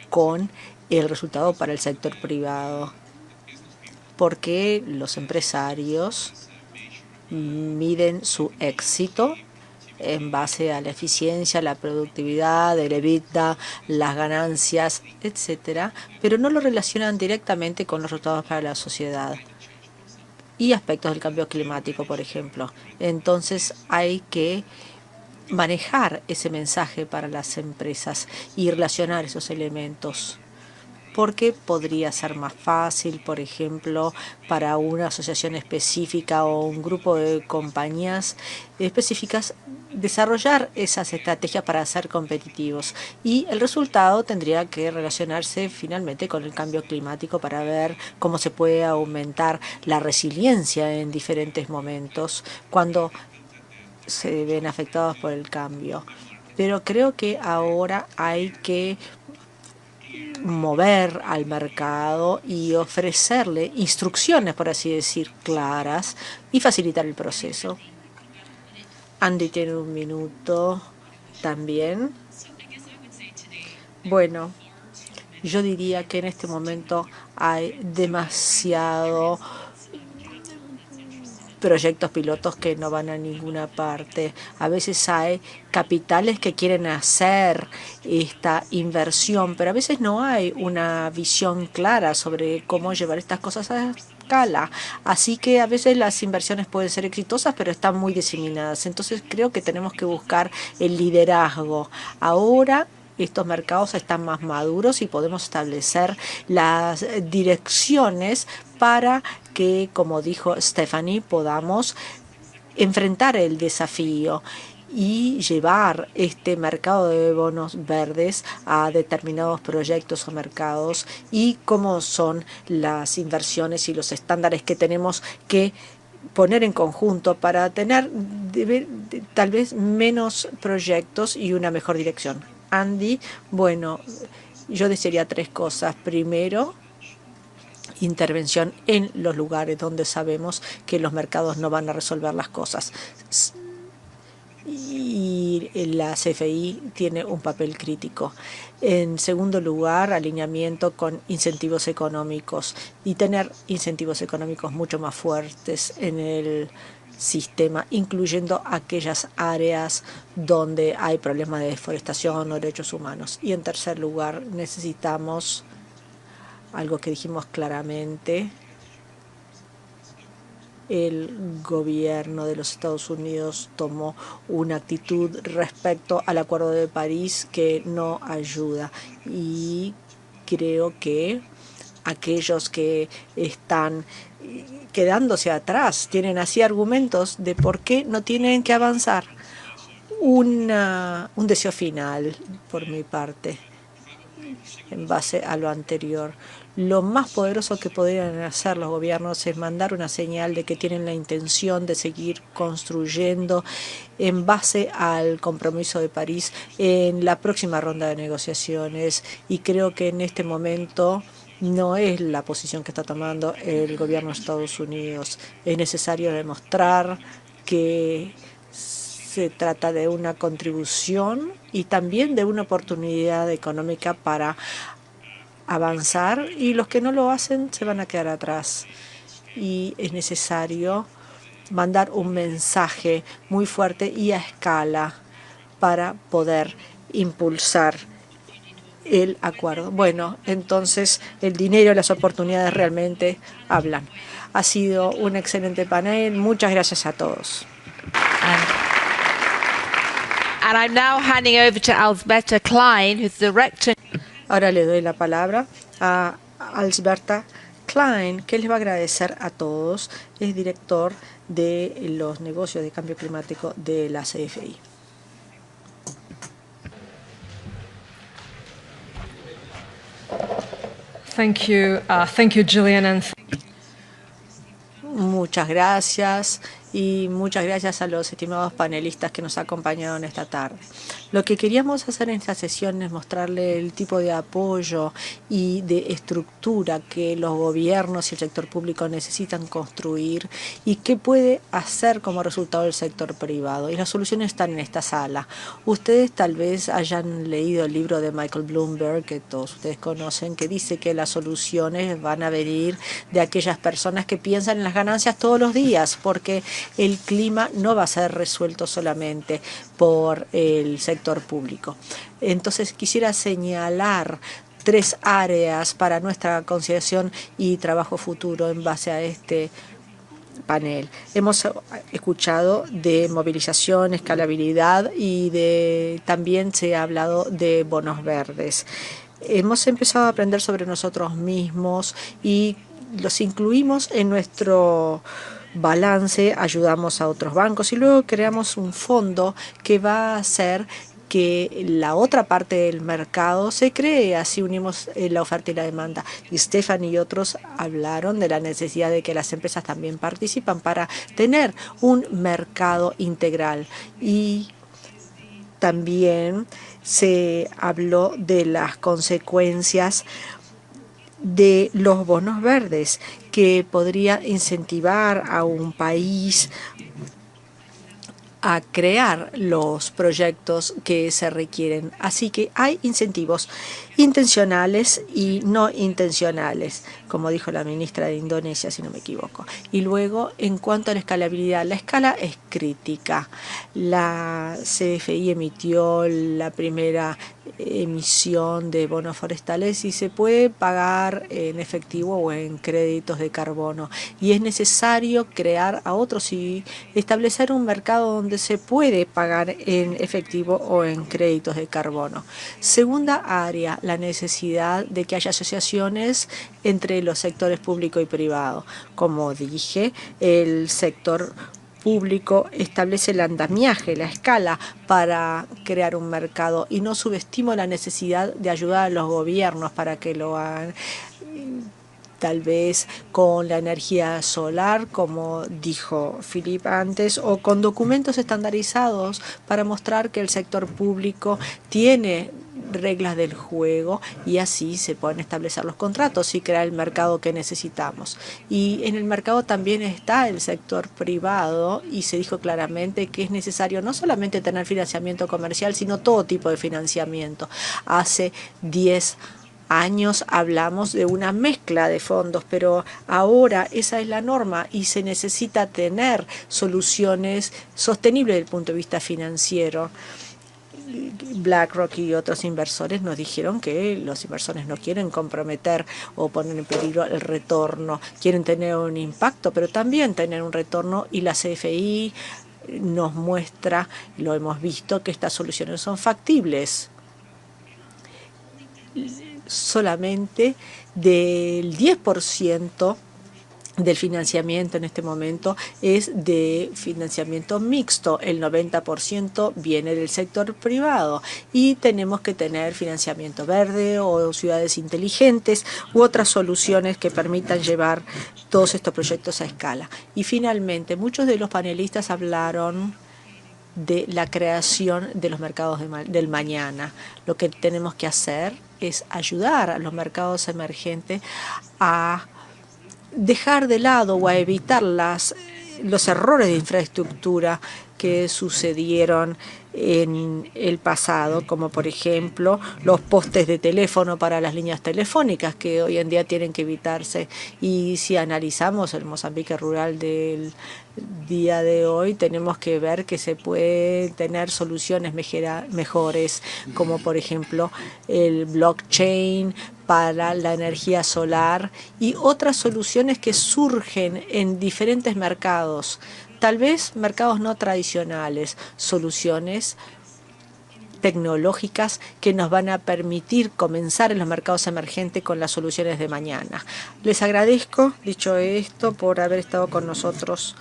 con el resultado para el sector privado, porque los empresarios miden su éxito en base a la eficiencia, la productividad, el EBITDA, las ganancias, etcétera, pero no lo relacionan directamente con los resultados para la sociedad y aspectos del cambio climático, por ejemplo. Entonces hay que manejar ese mensaje para las empresas y relacionar esos elementos, porque podría ser más fácil, por ejemplo, para una asociación específica o un grupo de compañías específicas desarrollar esas estrategias para ser competitivos, y el resultado tendría que relacionarse finalmente con el cambio climático para ver cómo se puede aumentar la resiliencia en diferentes momentos cuando se ven afectados por el cambio. Pero creo que ahora hay que mover al mercado y ofrecerle instrucciones, por así decir, claras y facilitar el proceso. Andy tiene un minuto también. Bueno, yo diría que en este momento hay demasiado proyectos pilotos que no van a ninguna parte. A veces hay capitales que quieren hacer esta inversión, pero a veces no hay una visión clara sobre cómo llevar estas cosas a escala. Así que a veces las inversiones pueden ser exitosas, pero están muy diseminadas. Entonces creo que tenemos que buscar el liderazgo. Ahora estos mercados están más maduros y podemos establecer las direcciones para que, como dijo Stephanie, podamos enfrentar el desafío y llevar este mercado de bonos verdes a determinados proyectos o mercados y cómo son las inversiones y los estándares que tenemos que poner en conjunto para tener tal vez menos proyectos y una mejor dirección. Andy, bueno, yo desearía 3 cosas. Primero, intervención en los lugares donde sabemos que los mercados no van a resolver las cosas. Y la CFI tiene un papel crítico. En segundo lugar, alineamiento con incentivos económicos y tener incentivos económicos mucho más fuertes en el sistema, incluyendo aquellas áreas donde hay problemas de deforestación o derechos humanos. Y en tercer lugar, necesitamos algo que dijimos claramente. El gobierno de los Estados Unidos tomó una actitud respecto al Acuerdo de París que no ayuda. Y creo que aquellos que están quedándose atrás tienen así argumentos de por qué no tienen que avanzar. Un deseo final por mi parte, en base a lo anterior. Lo más poderoso que podrían hacer los gobiernos es mandar una señal de que tienen la intención de seguir construyendo en base al compromiso de París en la próxima ronda de negociaciones. Y creo que en este momento no es la posición que está tomando el gobierno de Estados Unidos. Es necesario demostrar que se trata de una contribución y también de una oportunidad económica para avanzar, y los que no lo hacen se van a quedar atrás. Y es necesario mandar un mensaje muy fuerte y a escala para poder impulsar el acuerdo. Bueno, entonces el dinero y las oportunidades realmente hablan. Ha sido un excelente panel. Muchas gracias a todos. And I'm now handing over to Alsberta Klein, who's the director. Ahora le doy la palabra a Alsberta Klein, que les va a agradecer a todos. Es director de los negocios de cambio climático de la CFI. Thank you, Gillian, and muchas gracias y muchas gracias a los estimados panelistas que nos acompañaron esta tarde. Lo que queríamos hacer en esta sesión es mostrarle el tipo de apoyo y de estructura que los gobiernos y el sector público necesitan construir y qué puede hacer como resultado el sector privado. Y las soluciones están en esta sala. Ustedes tal vez hayan leído el libro de Michael Bloomberg, que todos ustedes conocen, que dice que las soluciones van a venir de aquellas personas que piensan en las ganancias todos los días, porque el clima no va a ser resuelto solamente por el sector público. Entonces quisiera señalar 3 áreas para nuestra consideración y trabajo futuro en base a este panel. Hemos escuchado de movilización, escalabilidad y también se ha hablado de bonos verdes. Hemos empezado a aprender sobre nosotros mismos y los incluimos en nuestro balance, ayudamos a otros bancos y luego creamos un fondo que va a hacer que la otra parte del mercado se cree. Así unimos la oferta y la demanda. Y Stephanie y otros hablaron de la necesidad de que las empresas también participan para tener un mercado integral. Y también Se habló de las consecuencias de los bonos verdes, que podría incentivar a un país a crear los proyectos que se requieren. Así que hay incentivos intencionales y no intencionales, como dijo la ministra de Indonesia, si no me equivoco. Y luego, en cuanto a la escalabilidad, la escala es crítica. La CFI emitió la primera emisión de bonos forestales y se puede pagar en efectivo o en créditos de carbono. Y es necesario crear a otros y establecer un mercado donde se puede pagar en efectivo o en créditos de carbono. Segunda área, la necesidad de que haya asociaciones entre los sectores público y privado. Como dije, el sector público establece el andamiaje, la escala para crear un mercado y no subestimo la necesidad de ayudar a los gobiernos para que lo hagan. Tal vez con la energía solar, como dijo Philippe antes, o con documentos estandarizados para mostrar que el sector público tiene reglas del juego y así se pueden establecer los contratos y crear el mercado que necesitamos. Y en el mercado también está el sector privado y se dijo claramente que es necesario no solamente tener financiamiento comercial, sino todo tipo de financiamiento. Hace 10 años hablamos de una mezcla de fondos, pero ahora esa es la norma y se necesita tener soluciones sostenibles desde el punto de vista financiero. BlackRock y otros inversores nos dijeron que los inversores no quieren comprometer o poner en peligro el retorno, quieren tener un impacto, pero también tener un retorno, y la CFI nos muestra, lo hemos visto, que estas soluciones son factibles. Solamente del 10% del financiamiento en este momento es de financiamiento mixto, el 90% viene del sector privado y tenemos que tener financiamiento verde o ciudades inteligentes u otras soluciones que permitan llevar todos estos proyectos a escala. Y finalmente, muchos de los panelistas hablaron de la creación de los mercados del mañana. Lo que tenemos que hacer es ayudar a los mercados emergentes a dejar de lado o a evitar los errores de infraestructura que sucedieron en el pasado, como por ejemplo los postes de teléfono para las líneas telefónicas que hoy en día tienen que evitarse. Y si analizamos el Mozambique rural del día de hoy, tenemos que ver que se puede tener soluciones mejores, como por ejemplo el blockchain para la energía solar y otras soluciones que surgen en diferentes mercados. Tal vez mercados no tradicionales, soluciones tecnológicas que nos van a permitir comenzar en los mercados emergentes con las soluciones de mañana. Les agradezco, dicho esto, por haber estado con nosotros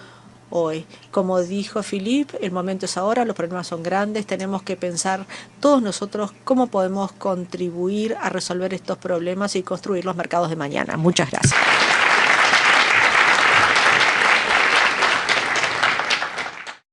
hoy. Como dijo Philippe, el momento es ahora, los problemas son grandes, tenemos que pensar todos nosotros cómo podemos contribuir a resolver estos problemas y construir los mercados de mañana. Muchas gracias.